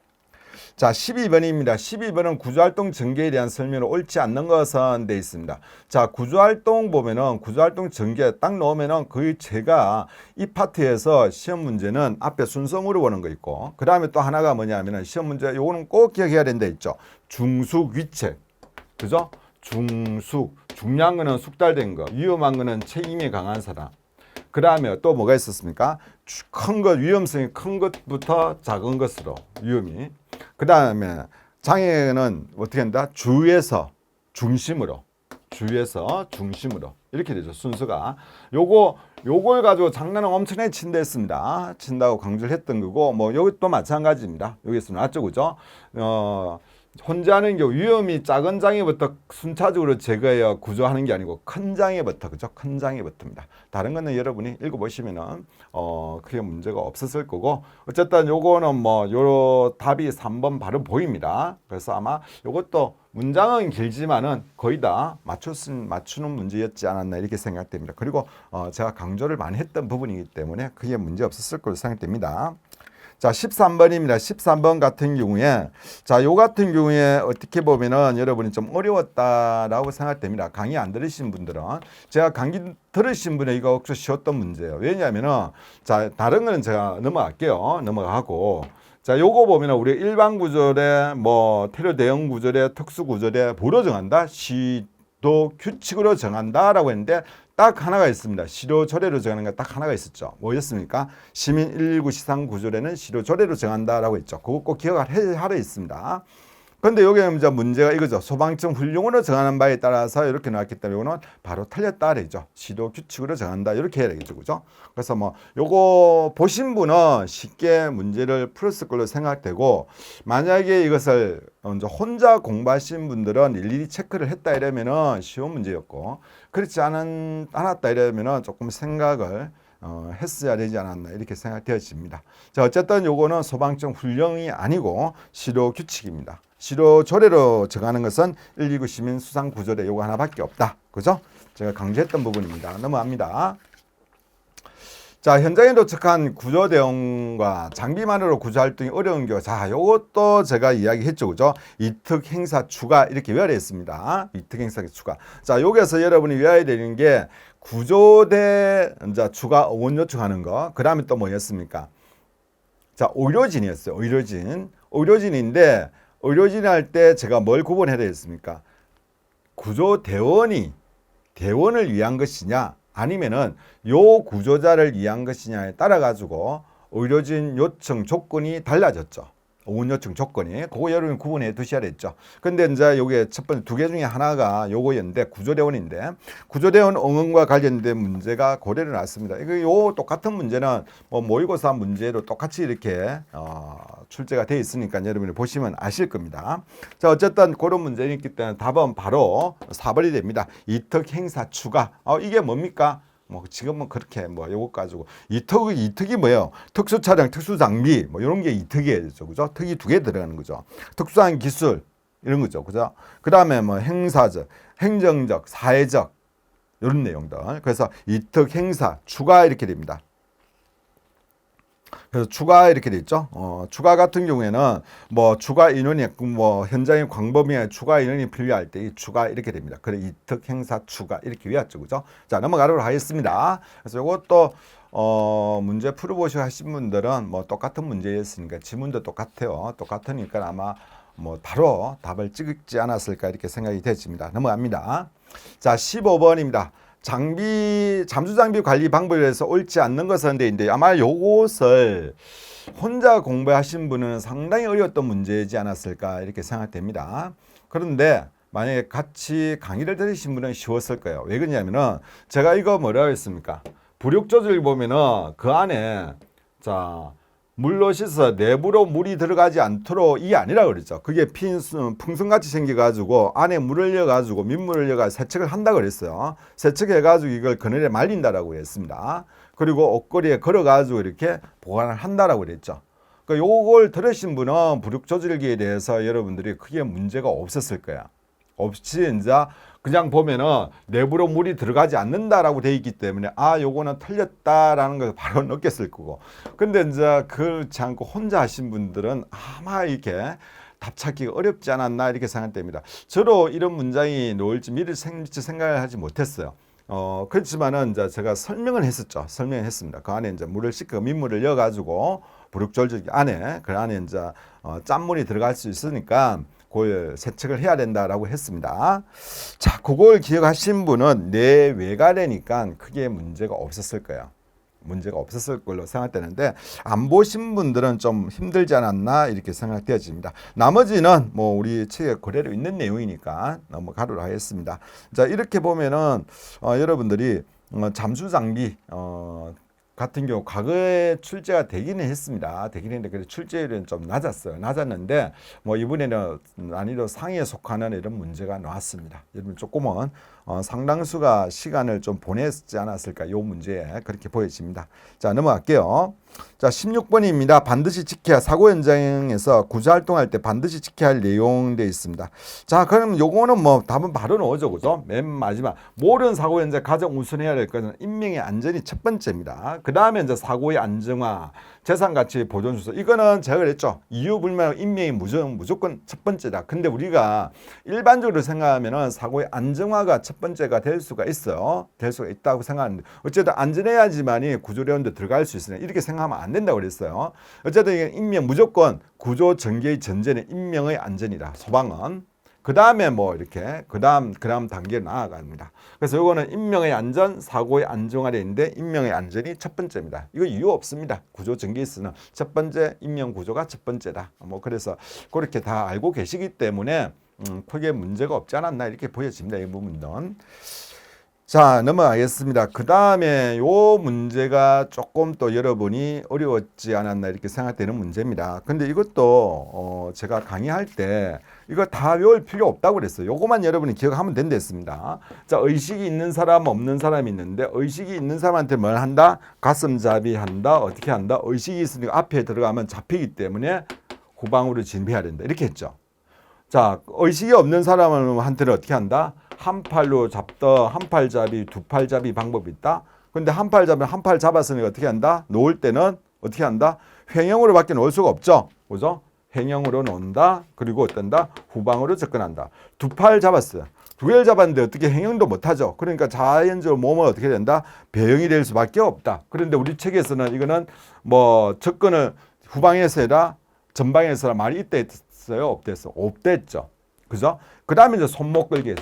자, 12번입니다. 12번은 구조활동 전개에 대한 설명을 옳지 않는 것은 돼 있습니다. 자, 구조활동 보면은 구조활동 전개 딱 넣으면은 거의 제가 이 파트에서 시험 문제는 앞에 순서 물어보는 거 있고 그 다음에 또 하나가 뭐냐면은 시험 문제 요거는 꼭 기억해야 된다 있죠. 중숙 위책. 그죠? 중숙. 중요한 거는 숙달된 거. 위험한 거는 책임이 강한 사람. 그 다음에 또 뭐가 있었습니까? 큰 것, 위험성이 큰 것부터 작은 것으로 위험이. 그 다음에 장애는 어떻게 한다? 주에서 중심으로 이렇게 되죠. 순서가. 요걸 가지고 장난을 엄청나게 친다 했습니다. 친다고 강조를 했던 거고 뭐 여기 또 마찬가지입니다. 여기서 나왔죠, 그죠? 혼자 하는 게 위험이 작은 장애부터 순차적으로 제거해야 구조하는 게 아니고 큰 장애부터, 그죠? 큰 장애부터입니다. 다른 거는 여러분이 읽어보시면은 크게 문제가 없었을 거고 어쨌든 요거는 뭐 요 답이 3번 바로 보입니다. 그래서 아마 요것도 문장은 길지만은 거의 다 맞추는 문제였지 않았나 이렇게 생각됩니다. 그리고 제가 강조를 많이 했던 부분이기 때문에 크게 문제 없었을 걸로 생각됩니다. 자, 13번입니다. 13번 같은 경우에 요 같은 경우에 어떻게 보면은 여러분이 좀 어려웠다라고 생각됩니다. 강의 안 들으신 분들은 제가 강의 들으신 분은 이거 혹시 쉬웠던 문제예요. 왜냐하면은 자, 다른 거는 제가 넘어가고 자, 요거 보면은 우리 일반 구절에 뭐 테러 대응 구절에 특수 구절에 뭐로 정한다? 시도 규칙으로 정한다라고 했는데 딱 하나가 있습니다. 시로 조례로 정하는 거 딱 하나가 있었죠. 뭐였습니까? 시민 119 시상 구조례는 시로 조례로 정한다라고 했죠. 그거 꼭 기억하려 있습니다. 그런데 여기는 이제 문제가 이거죠. 소방청 훈령으로 정하는 바에 따라서 이렇게 나왔기 때문에 이거는 바로 틀렸다 그러죠. 시도 규칙으로 정한다 이렇게 해야 되겠죠, 그죠? 그래서 뭐 요거 보신 분은 쉽게 문제를 풀었을 걸로 생각되고 만약에 이것을 이제 혼자 공부하신 분들은 일일이 체크를 했다 이러면은 쉬운 문제였고 그렇지 않았다 이러면은 조금 생각을 했어야 되지 않았나 이렇게 생각되어집니다. 자, 어쨌든 요거는 소방청 훈령이 아니고 시도 규칙입니다. 시로 조례로 정하는 것은 129 시민 수상 구조례 요거 하나밖에 없다. 그죠? 제가 강조했던 부분입니다. 넘어갑니다. 자, 현장에 도착한 구조 대응과 장비만으로 구조 활동이 어려운 경우, 자, 요것도 제가 이야기했죠, 그죠? 이특 행사 추가 이렇게 외워야 했습니다. 이특 행사 추가. 자, 여기서 여러분이 외워야 되는 게 구조대 이제 추가 의원 요청하는 거. 그다음에 또 뭐였습니까? 자, 의료진이었어요. 의료진인데 의료진 할 때 제가 뭘 구분해야 되겠습니까? 구조대원을 위한 것이냐 아니면은 요 구조자를 위한 것이냐에 따라 가지고 의료진 요청 조건이 달라졌죠. 의원 요청 조건이. 그거 여러분 구분해 두셔야 됐죠. 근데 이제 요게 첫 번째 두 개 중에 하나가 요거였는데 구조대원인데 구조대원 응원과 관련된 문제가 고려를 놨습니다. 이거 요 똑같은 문제는 뭐 모의고사 문제로 똑같이 이렇게 출제가 돼 있으니까 여러분이 보시면 아실 겁니다. 자, 어쨌든 그런 문제는 있기 때문에 답은 바로 4번이 됩니다. 이특 행사 추가. 이게 뭡니까? 뭐 지금은 그렇게 뭐 요거 가지고 이특이 뭐예요? 특수 차량, 특수 장비 뭐 이런 게 이특이에요, 그죠? 특이 두 개 들어가는 거죠. 특수한 기술 이런 거죠, 그죠? 그 다음에 뭐 행사적, 행정적, 사회적 이런 내용들. 그래서 이특 행사 추가 이렇게 됩니다. 그래서 추가 이렇게 돼 있죠. 추가 같은 경우에는 뭐 추가 인원이 뭐 현장의 광범위에 추가 인원이 필요할 때 이 추가 이렇게 됩니다. 그래 이특 행사 추가 이렇게 외웠죠, 그죠? 자, 넘어가도록 하겠습니다. 그래서 이것도 문제 풀어보시고 하신 분들은 뭐 똑같은 문제였으니까 지문도 똑같아요. 똑같으니까 아마 뭐 바로 답을 찍지 않았을까 이렇게 생각이 됐습니다. 넘어갑니다. 자, 15번입니다. 잠수장비 관리 방법에 대해서 옳지 않는 것인데 아마 요것을 혼자 공부하신 분은 상당히 어려웠던 문제이지 않았을까 이렇게 생각됩니다. 그런데 만약에 같이 강의를 들으신 분은 쉬웠을 거예요. 왜 그러냐면은 제가 이거 뭐라고 했습니까? 부력 조절 보면은 그 안에 자 물로 씻어 내부로 물이 들어가지 않도록 이 아니라 그랬죠. 그게 풍선같이 생겨가지고 안에 물을 넣어가지고 민물을 넣어가지고 세척을 한다고 그랬어요. 세척해가지고 이걸 그늘에 말린다라고 했습니다. 그리고 옷걸이에 걸어가지고 이렇게 보관을 한다라고 그랬죠. 그러니까 요걸 들으신 분은 부력 조절기에 대해서 여러분들이 크게 문제가 없었을 거야. 없이 이제 그냥 보면은 내부로 물이 들어가지 않는다라고 돼 있기 때문에 요거는 틀렸다라는 걸 바로 느꼈을 거고. 근데 이제 그렇지 않고 혼자 하신 분들은 아마 이렇게 답 찾기가 어렵지 않았나 이렇게 생각됩니다. 저도 이런 문장이 나올지 미리 생각을 하지 못했어요. 그렇지만은 이제 제가 설명을 했었죠. 설명했습니다. 그 안에 이제 물을 씻고 민물을 넣어가지고 부력조절기 안에 그 안에 이제 짠물이 들어갈 수 있으니까 그걸 세척을 해야 된다라고 했습니다. 자, 그걸 기억하신 분은 내외가래니까 크게 문제가 없었을 거예요. 문제가 없었을 걸로 생각되는데 안 보신 분들은 좀 힘들지 않았나 이렇게 생각되어집니다. 나머지는 뭐 우리 책에 그대로 있는 내용이니까 넘어가도록 하겠습니다. 자, 이렇게 보면은 여러분들이 잠수 장비 같은 경우 과거에 출제가 되기는 했습니다. 되기는 했는데 그래서 출제율은 좀 낮았어요. 낮았는데 뭐 이번에는 난이도 상위에 속하는 이런 문제가 나왔습니다. 여러분 조금은 상당수가 시간을 좀 보냈지 않았을까 이 문제에 그렇게 보여집니다. 자, 넘어갈게요. 자, 16번입니다. 반드시 지켜야 사고 현장에서 구조 활동할 때 반드시 지켜야 할 내용되어 있습니다. 자, 그럼 요거는 뭐 답은 바로 나오죠. 그죠? 맨 마지막 모든 사고 현장 가장 우선해야 될 것은 인명의 안전이 첫 번째입니다. 그 다음에 이제 사고의 안정화, 재산 가치 보존 수소. 이거는 제가 그랬죠. 이유 불명 인명이 무조건 첫 번째다. 근데 우리가 일반적으로 생각하면은 사고의 안정화가 첫 번째가 될 수가 있어요. 될 수가 있다고 생각하는데 어쨌든 안전해야지만이 구조대원도 들어갈 수 있으니 이렇게 생각하면 안 된다고 그랬어요. 어쨌든 인명 무조건 구조 전개의 전제는 인명의 안전이다. 소방은. 그 다음에 뭐 이렇게 그 다음 단계로 나아갑니다. 그래서 이거는 인명의 안전, 사고의 안정화되는데 인명의 안전이 첫 번째입니다. 이거 이유 없습니다. 구조 전개에서는 첫 번째 인명 구조가 첫 번째다. 뭐 그래서 그렇게 다 알고 계시기 때문에 크게 문제가 없지 않았나 이렇게 보여집니다. 이 부분은. 자, 넘어가겠습니다. 그 다음에 요 문제가 조금 또 여러분이 어려웠지 않았나 이렇게 생각되는 문제입니다. 근데 이것도 제가 강의할 때 이거 다 외울 필요 없다고 그랬어요. 요거만 여러분이 기억하면 된다 했습니다. 자, 의식이 있는 사람 없는 사람이 있는데 의식이 있는 사람한테 뭘 한다? 가슴잡이 한다. 어떻게 한다? 의식이 있으니까 앞에 들어가면 잡히기 때문에 후방으로 진입해야 된다. 이렇게 했죠. 자, 의식이 없는 사람한테는 어떻게 한다? 한 팔로 잡더 한 팔잡이, 두 팔잡이 방법이 있다. 근데 한 팔 잡으면 한 팔 잡았으니까 어떻게 한다? 놓을 때는 어떻게 한다? 횡형으로밖에 놓을 수가 없죠. 그죠? 횡형으로 놓는다. 그리고 어떤다? 후방으로 접근한다. 두 팔 잡았어요. 두 개를 잡았는데 어떻게 횡형도 못하죠. 그러니까 자연적으로 몸은 어떻게 된다? 배형이 될 수밖에 없다. 그런데 우리 책에서는 이거는 뭐 접근을 후방에서 해라, 전방에서 해라 말이 있다 했어요? 없댔어? 없댔죠. 그죠? 그 다음에 이제 손목 끌기,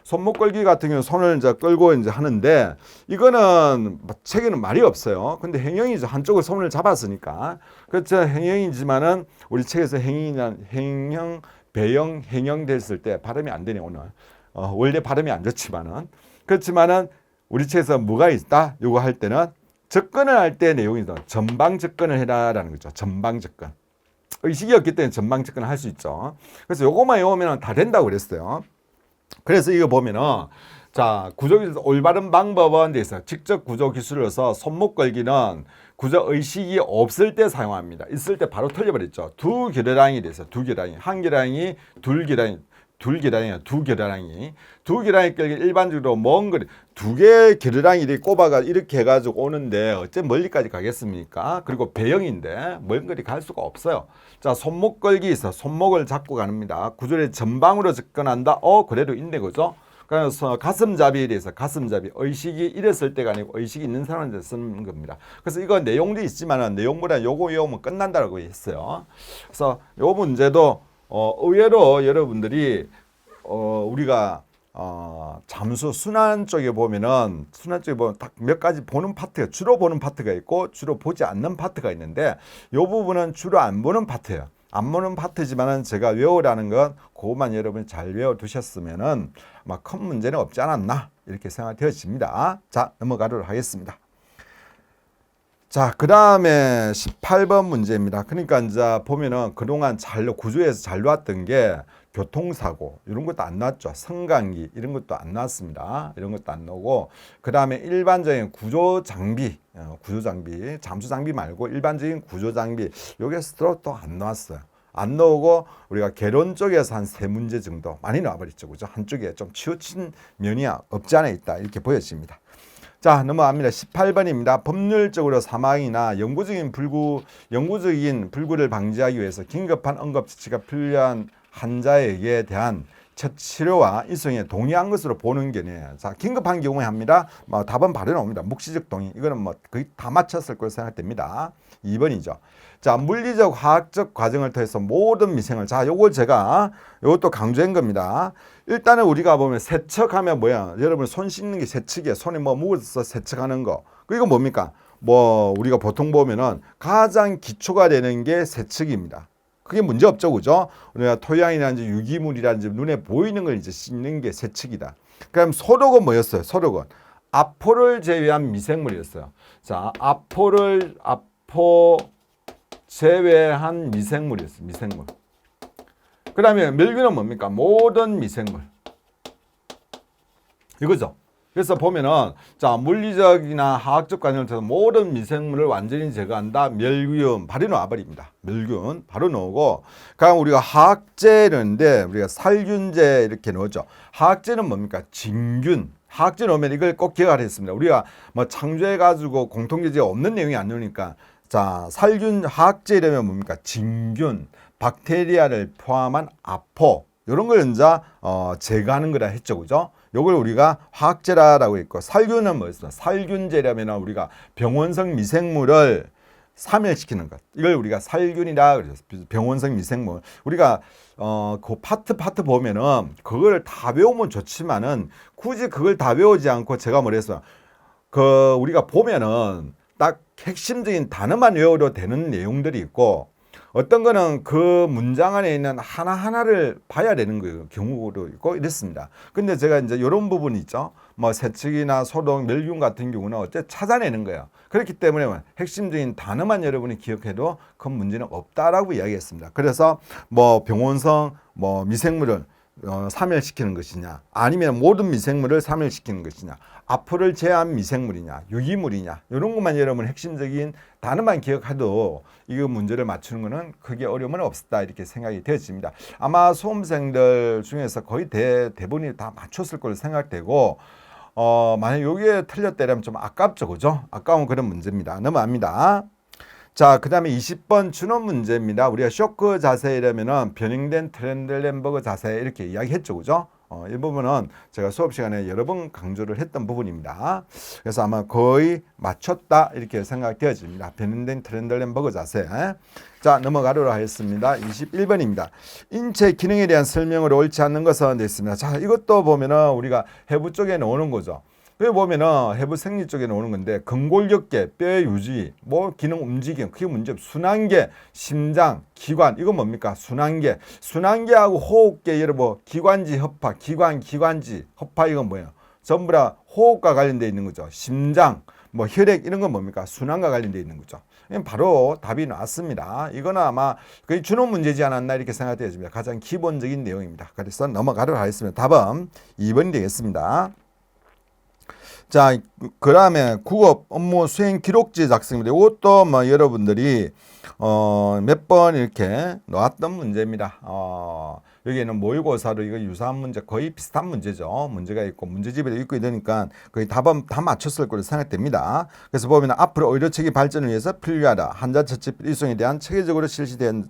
손목 끌기 같은 경우는 손을 이제 끌고 이제 하는데 이거는 책에는 말이 없어요. 근데 행형이죠. 한쪽을 손을 잡았으니까. 그렇죠. 행형이지만은 우리 책에서 행형, 배형, 행형 됐을 때 발음이 안 되네, 오늘. 원래 발음이 안 좋지만은. 그렇지만은 우리 책에서 뭐가 있다? 요거 할 때는 접근을 할 때 내용이 더 전방 접근을 해라라는 거죠. 전방 접근. 의식이 없기 때문에 전방 접근을 할 수 있죠. 그래서 요거만 외우면 다 된다고 그랬어요. 그래서 이거 보면은 자, 구조기술 올바른 방법은 돼서 직접 구조 기술로서 손목 걸기는 구조 의식이 없을 때 사용합니다. 있을 때 바로 털려버렸죠. 두 겨드랑이 돼서 두 겨드랑이, 한 겨드랑이, 두 겨드랑이 끌기 일반적으로 먼 거리 두 개의 겨드랑이 이렇게 꼽아가 이렇게 해가지고 오는데 어째 멀리까지 가겠습니까? 그리고 배영인데 먼 거리 갈 수가 없어요. 자, 손목 걸기 있어. 손목을 잡고 갑니다. 구조의 전방으로 접근한다. 그래도 있네, 그죠? 그래서 가슴잡이에 대해서 가슴잡이 의식이 이랬을 때가 아니고 의식이 있는 사람한테 쓰는 겁니다. 그래서 이거 내용도 있지만은 내용보다 요거 외우면 끝난다고 했어요. 그래서 요 문제도 의외로 여러분들이 우리가 잠수 순환 쪽에 보면은 딱 몇 가지 보는 파트가 주로 보는 파트가 있고 주로 보지 않는 파트가 있는데 이 부분은 주로 안 보는 파트예요. 안 보는 파트지만은 제가 외우라는 건 그것만 여러분이 잘 외워 두셨으면은 아마 큰 문제는 없지 않았나 이렇게 생각되어집니다. 자, 넘어가도록 하겠습니다. 자, 그 다음에 18번 문제입니다. 그러니까 이제 보면은 그동안 구조에서 잘 나왔던 게 교통사고 이런 것도 안 나왔죠. 성강기 이런 것도 안 나왔습니다. 이런 것도 안 나오고 그 다음에 일반적인 구조장비, 잠수장비 말고 일반적인 구조장비 여기서 또 안 나왔어요. 안 나오고 우리가 개론 쪽에서 한 3문제 정도 많이 나와버렸죠. 그죠? 한쪽에 좀 치우친 면이 없지 않아 있다 이렇게 보여집니다. 자, 넘어갑니다. 18번입니다. 법률적으로 사망이나 영구적인 불구를 방지하기 위해서 긴급한 응급처치가 필요한 환자에게 대한 첫 치료와 이송에 동의한 것으로 보는 게네요. 자, 긴급한 경우에 합니다. 답은 바로 나옵니다. 묵시적 동의. 이거는 거의 다 맞췄을 거로 생각됩니다. 2번이죠. 자, 물리적, 화학적 과정을 통해서 모든 미생물. 자, 요걸 제가 요것도 강조한 겁니다. 일단은 우리가 보면 세척하면 뭐야? 여러분 손 씻는 게 세척이에요. 손에 뭐 묻어서 세척하는 거. 이거 뭡니까? 우리가 보통 보면은 가장 기초가 되는 게 세척입니다. 그게 문제 없죠, 그죠? 우리가 토양이라든지 유기물이라든지 눈에 보이는 걸 이제 씻는 게 세척이다. 그럼 소독은 뭐였어요? 소독은 아포를 제외한 미생물이었어요. 자, 아포 제외한 미생물이었어요. 미생물. 그 다음에 멸균은 뭡니까? 모든 미생물. 이거죠. 그래서 보면은 자 물리적이나 화학적 관념을 통해서 모든 미생물을 완전히 제거한다. 멸균 바로 나와버립니다. 멸균 바로 나오고, 그럼 우리가 화학제는데 우리가 살균제 이렇게 넣었죠. 화학제는 뭡니까? 진균. 화학제 넣으면 이걸 꼭 기억하라 했습니다. 우리가 뭐 창조해가지고 공통계제가 없는 내용이 안 나오니까, 자 살균 화학제 이러면 뭡니까? 진균, 박테리아를 포함한 아포 이런 걸 이제 제거하는 거라 했죠, 그죠? 요걸 우리가 화학제라고 했고, 살균은 뭐였습니까? 살균제라면 우리가 병원성 미생물을 사멸시키는 것, 이걸 우리가 살균이라 그랬어요. 병원성 미생물. 우리가 그 파트 보면은 그걸 다 외우면 좋지만은 굳이 그걸 다 외우지 않고 제가 뭐랬어요? 그 우리가 보면은 딱 핵심적인 단어만 외워도 되는 내용들이 있고, 어떤 거는 그 문장 안에 있는 하나하나를 봐야 되는 거예요. 경우도 있고 이렇습니다. 근데 제가 이제 이런 부분이 있죠. 뭐 세척이나 소독, 멸균 같은 경우는 어째 찾아내는 거예요. 그렇기 때문에 핵심적인 단어만 여러분이 기억해도 큰 문제는 없다라고 이야기했습니다. 그래서 뭐 병원성 뭐 미생물을 사멸시키는 것이냐, 아니면 모든 미생물을 사멸시키는 것이냐, 앞으로를 제한 미생물이냐, 유기물이냐, 이런 것만 여러분 핵심적인 단어만 기억해도 이거 문제를 맞추는 것은 크게 어려움은 없다 이렇게 생각이 되어집니다. 아마 수험생들 중에서 거의 대부분이 다 맞췄을 걸로 생각되고, 만약 여기에 틀렸다면 좀 아깝죠, 그죠? 아까운 그런 문제입니다. 넘어갑니다. 자, 그 다음에 20번 준원 문제입니다. 우리가 쇼크 자세 이러면은 변형된 트렌들렌버그 자세 이렇게 이야기했죠, 그죠? 이 부분은 제가 수업 시간에 여러 번 강조를 했던 부분입니다. 그래서 아마 거의 맞췄다 이렇게 생각되어집니다. 변형된 트렌들렌버그 자세. 자, 넘어가도록 하겠습니다. 21번입니다. 인체 기능에 대한 설명을 옳지 않는 것은 있습니다. 자, 이것도 보면은 우리가 해부 쪽에 나오는 거죠. 여기 보면은 해부 생리 쪽에 나오는 건데, 근골격계, 뼈 유지, 뭐 기능 움직임, 그게 문제. 순환계, 심장, 기관, 이건 뭡니까? 순환계. 순환계하고 호흡계, 여러분 뭐 기관지, 허파, 기관지, 허파, 이건 뭐예요? 전부 다 호흡과 관련되어 있는 거죠. 심장, 뭐 혈액 이런 건 뭡니까? 순환과 관련되어 있는 거죠. 바로 답이 나왔습니다. 이거는 아마 거의 준원 문제지 않았나 이렇게 생각되어집니다. 가장 기본적인 내용입니다. 그래서 넘어가도록 하겠습니다. 답은 2번이 되겠습니다. 자, 그 다음에 국어 업무 수행 기록지 작성입니다. 이것도 뭐 여러분들이 몇 번 이렇게 나왔던 문제입니다. 여기에는 모의고사로 이거 유사한 문제, 거의 비슷한 문제죠. 문제가 있고 문제집에도 있고 이러니까 거의 답은 다 맞췄을 거로 생각됩니다. 그래서 보면 앞으로 의료체계 발전을 위해서 필요하다. 환자 처치 일송에 대한 체계적으로 실시된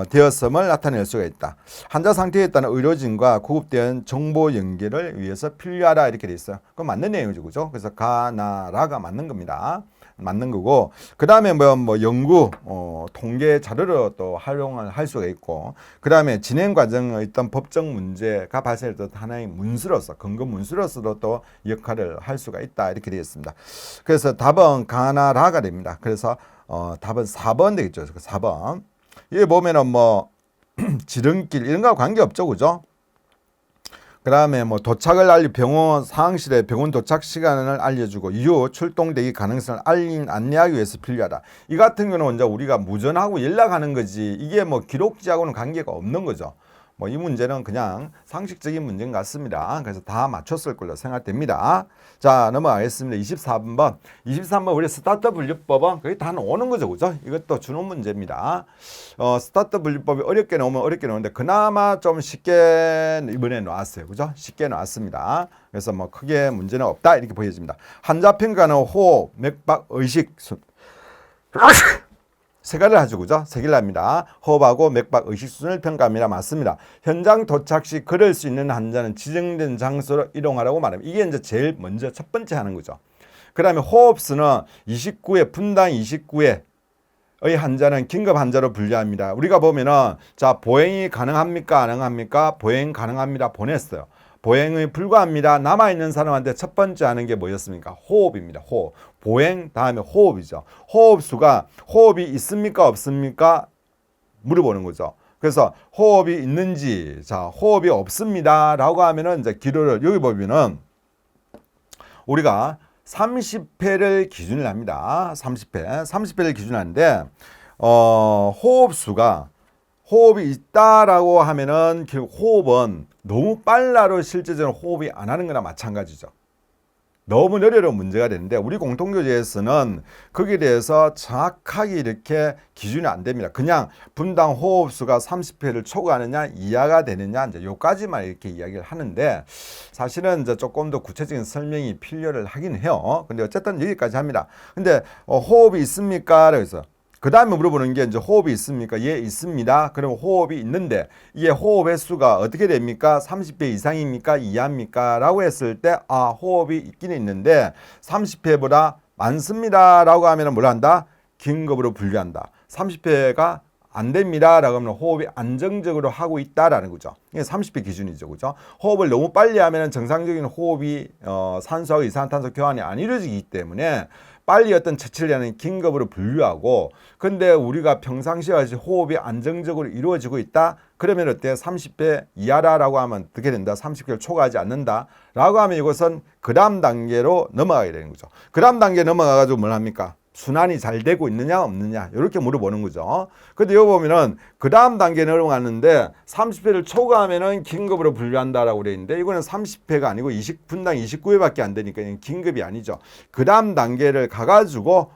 되었음을 나타낼 수가 있다. 환자 상태에 따른 의료진과 구급된 정보 연결을 위해서 필요하다 이렇게 돼 있어요. 그건 맞는 내용이죠, 그죠? 그래서 가나라가 맞는 겁니다. 맞는 거고, 그 다음에 뭐 연구, 통계 자료로 또 활용을 할 수가 있고, 그 다음에 진행 과정의 어떤 법적 문제가 발생했던 하나의 문수로서, 근거 문수로서도 또 역할을 할 수가 있다 이렇게 되어 있습니다. 그래서 답은 가나라가 됩니다. 그래서 답은 4번 되겠죠. 4번. 여기 보면은 뭐 지름길 이런 거와 관계없죠, 그죠? 그 다음에 뭐 도착을 병원 상황실에 병원 도착 시간을 알려주고 이후 출동되기 가능성을 안내하기 위해서 필요하다. 이 같은 경우는 이제 우리가 무전하고 연락하는 거지, 이게 뭐 기록지하고는 관계가 없는 거죠. 뭐 이 문제는 그냥 상식적인 문제인 것 같습니다. 그래서 다 맞췄을 걸로 생각됩니다. 자, 넘어가겠습니다. 24번. 23번 우리 스타트 분류법은 거의 다 나오는 거죠, 그죠? 이것도 준원 문제입니다. 스타트 분류법이 어렵게 나오면 어렵게 나오는데 그나마 좀 쉽게 이번에 나왔어요, 그죠? 쉽게 나왔습니다. 그래서 뭐 크게 문제는 없다 이렇게 보여집니다. 환자 평가는 호흡, 맥박, 의식, 세 가지를 하죠, 그죠? 세 개를 합니다. 호흡하고 맥박, 의식 수준을 평가합니다. 맞습니다. 현장 도착 시 걸을 수 있는 환자는 지정된 장소로 이동하라고 말합니다. 이게 이제 제일 먼저 첫 번째 하는 거죠. 그 다음에 호흡수는 29회, 분당 29회 의 환자는 긴급 환자로 분류합니다. 우리가 보면은 자, 보행이 가능합니까? 안 가능합니까? 보행 가능합니다. 보냈어요. 보행이 불가합니다. 남아있는 사람한테 첫 번째 하는 게 뭐였습니까? 호흡입니다. 호흡. 보행 다음에 호흡이죠. 호흡수가 호흡이 있습니까? 없습니까? 물어보는 거죠. 그래서 호흡이 있는지, 자, 호흡이 없습니다. 라고 하면은 이제 기로를 여기 보면은 우리가 30회를 기준을 합니다. 30회를 기준하는데 호흡수가 호흡이 있다라고 하면은 결국 호흡은 너무 빨라로 실제적으로 호흡이 안 하는 거나 마찬가지죠. 너무 느려도 문제가 되는데 우리 공통교재에서는 거기에 대해서 정확하게 이렇게 기준이 안 됩니다. 그냥 분당 호흡수가 30회를 초과하느냐 이하가 되느냐 이제 요까지만 이렇게 이야기를 하는데 사실은 이제 조금 더 구체적인 설명이 필요를 하긴 해요. 근데 어쨌든 여기까지 합니다. 근데 호흡이 있습니까? 그래서 그 다음에 물어보는 게 이제 호흡이 있습니까? 예, 있습니다. 그럼 호흡이 있는데 이게 호흡 횟수가 어떻게 됩니까? 30회 이상입니까? 이하입니까? 라고 했을 때 호흡이 있긴 있는데 30회보다 많습니다. 라고 하면 뭘 한다? 긴급으로 분류한다. 30회가 안 됩니다. 라고 하면 호흡이 안정적으로 하고 있다라는 거죠. 이게 30회 기준이죠. 그죠? 호흡을 너무 빨리 하면 정상적인 호흡이 산소하고 이산화탄소 교환이 안 이루어지기 때문에 빨리 어떤 처치를 하는 긴급으로 분류하고 근데 우리가 평상시에 호흡이 안정적으로 이루어지고 있다? 그러면 어때? 30회 이하라고 하면 어떻게 된다? 30회를 초과하지 않는다? 라고 하면 이것은 그 다음 단계로 넘어가게 되는 거죠. 그 다음 단계 넘어가가지고 뭘 합니까? 순환이 잘 되고 있느냐 없느냐 이렇게 물어보는 거죠. 근데 여기 보면은 그 다음 단계에 넘어갔는데 30회를 초과하면은 긴급으로 분류한다라고 그래 있는데 이거는 30회가 아니고 분당 29회밖에 안 되니까 긴급이 아니죠. 그 다음 단계를 가가지고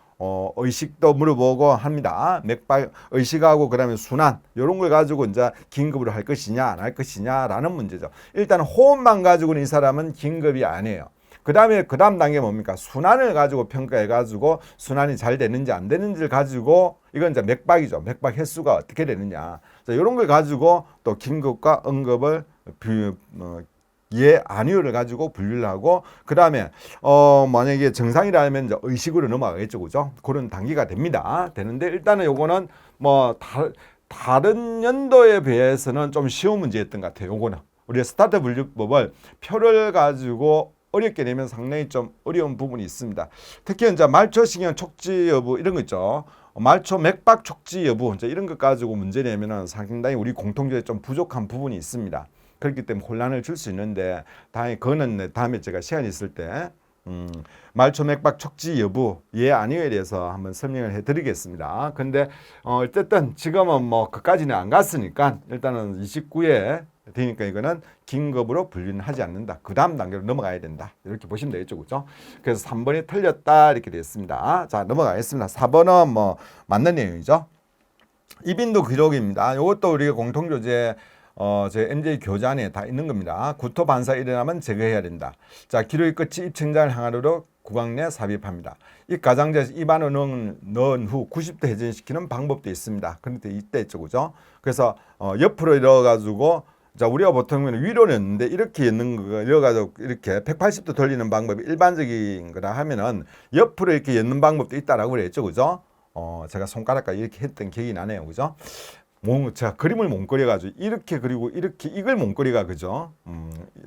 의식도 물어보고 합니다. 맥박 의식하고 그다음에 순환 이런 걸 가지고 이제 긴급으로 할 것이냐 안 할 것이냐라는 문제죠. 일단 호흡만 가지고는 이 사람은 긴급이 아니에요. 그 다음에 그 다음 단계 뭡니까? 순환을 가지고 평가해 가지고 순환이 잘 되는지 안 되는지를 가지고 이건 이제 맥박이죠. 맥박 횟수가 어떻게 되느냐. 자, 이런 걸 가지고 또 긴급과 응급을 예, 아니요를 가지고 분류를 하고 그 다음에 만약에 정상이라면 이제 의식으로 넘어가겠죠, 그죠? 그런 단계가 되는데 일단은 요거는 뭐 다른 연도에 비해서는 좀 쉬운 문제였던 것 같아요. 요거는 우리가 스타트 분류법을 표를 가지고 어렵게 내면 상당히 좀 어려운 부분이 있습니다. 특히 이제 말초신경 촉지 여부 이런 거 있죠. 말초 맥박 촉지 여부 이제 이런 것 가지고 문제 내면은 상당히 우리 공통적으로 좀 부족한 부분이 있습니다. 그렇기 때문에 혼란을 줄 수 있는데 그거는 다음에 제가 시간이 있을 때 말초 맥박 촉지 여부 예 아니요에 대해서 한번 설명을 해드리겠습니다. 근데 어쨌든 지금은 뭐 그까지는 안 갔으니까 일단은 29회 되니까 이거는 긴급으로 분류는 하지 않는다. 그 다음 단계로 넘어가야 된다. 이렇게 보시면 되겠죠. 그죠? 그래서 3번이 틀렸다. 이렇게 되었습니다. 자, 넘어가겠습니다. 4번은 뭐 맞는 내용이죠. 이빈도 기록입니다. 이것도 우리가 공통교재 제 NJ 교재안에 다 있는 겁니다. 구토 반사 일어나면 제거해야 된다. 자, 기록의 끝이 입천장을 항아리로 구강 내 삽입합니다. 이 가장자에서 입안을 넣은 후 90도 회전시키는 방법도 있습니다. 그런데 이때 있죠. 그죠? 그래서 옆으로 이뤄가지고 자, 우리가 보통 위로 넣는데 이렇게 넣는 거, 이래가지고 이렇게 180도 돌리는 방법이 일반적인 거라 하면은 옆으로 이렇게 넣는 방법도 있다라고 그랬죠. 그죠? 제가 손가락까지 이렇게 했던 기억이 나네요. 그죠? 제가 그림을 못 그려가지고 이렇게 그리고 이렇게 이걸 못 그리가 그죠?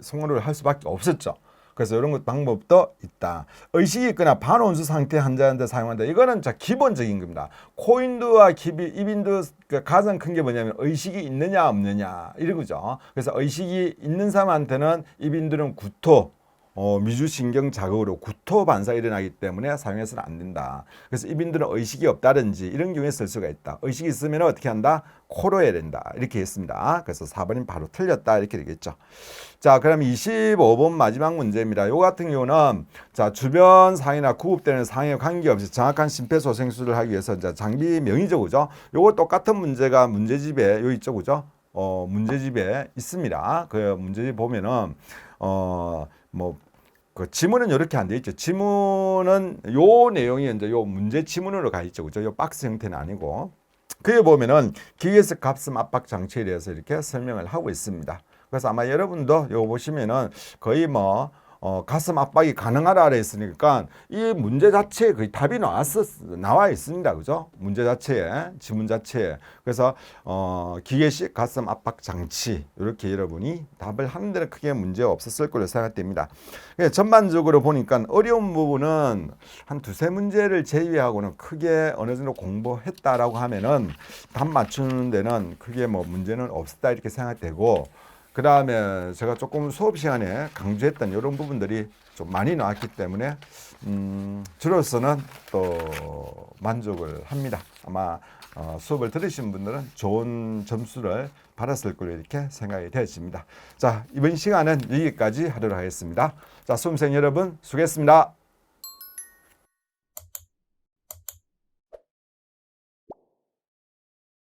손으로 할 수밖에 없었죠. 그래서 이런 것 방법도 있다. 의식이 있거나 반온수 상태 환자한테 사용한다. 이거는 자 기본적인 겁니다. 코인두와 이빈두 가장 큰 게 뭐냐면 의식이 있느냐 없느냐 이런 거죠. 그래서 의식이 있는 사람한테는 이빈두는 구토 미주신경 자극으로 구토 반사가 일어나기 때문에 사용해서는 안 된다. 그래서 이빈들은 의식이 없다든지 이런 경우에 쓸 수가 있다. 의식이 있으면 어떻게 한다? 코로 해야 된다. 이렇게 했습니다. 그래서 4번이 바로 틀렸다. 이렇게 되겠죠. 자, 그럼 25번 마지막 문제입니다. 요 같은 경우는 자, 주변 상해나 구급되는 상해와 관계없이 정확한 심폐소생술을 하기 위해서 이제 장비 명의죠. 그죠? 요거 똑같은 문제가 문제집에 요 있죠. 그죠? 문제집에 있습니다. 그 문제집 보면은 그 지문은 이렇게 안 돼 있죠. 지문은 요 내용이 이제 요 문제 지문으로 가 있죠. 그죠? 요 박스 형태는 아니고. 그에 보면은 기계식 가슴 압박 장치에 대해서 이렇게 설명을 하고 있습니다. 그래서 아마 여러분도 요거 보시면은 거의 뭐 가슴 압박이 가능하다 그랬으니까 이 문제 자체에 거의 답이 나와 있습니다. 그죠? 문제 자체에, 지문 자체에. 그래서 기계식 가슴 압박 장치 이렇게 여러분이 답을 하는 데는 크게 문제 없었을 걸로 생각됩니다. 전반적으로 보니까 어려운 부분은 한 두세 문제를 제외하고는 크게 어느 정도 공부했다라고 하면은 답 맞추는 데는 크게 뭐 문제는 없었다 이렇게 생각되고 그 다음에 제가 조금 수업 시간에 강조했던 이런 부분들이 좀 많이 나왔기 때문에 저로서는 또 만족을 합니다. 아마 수업을 들으신 분들은 좋은 점수를 받았을 걸로 이렇게 생각이 되어집니다. 자, 이번 시간은 여기까지 하도록 하겠습니다. 자, 수험생 여러분 수고했습니다.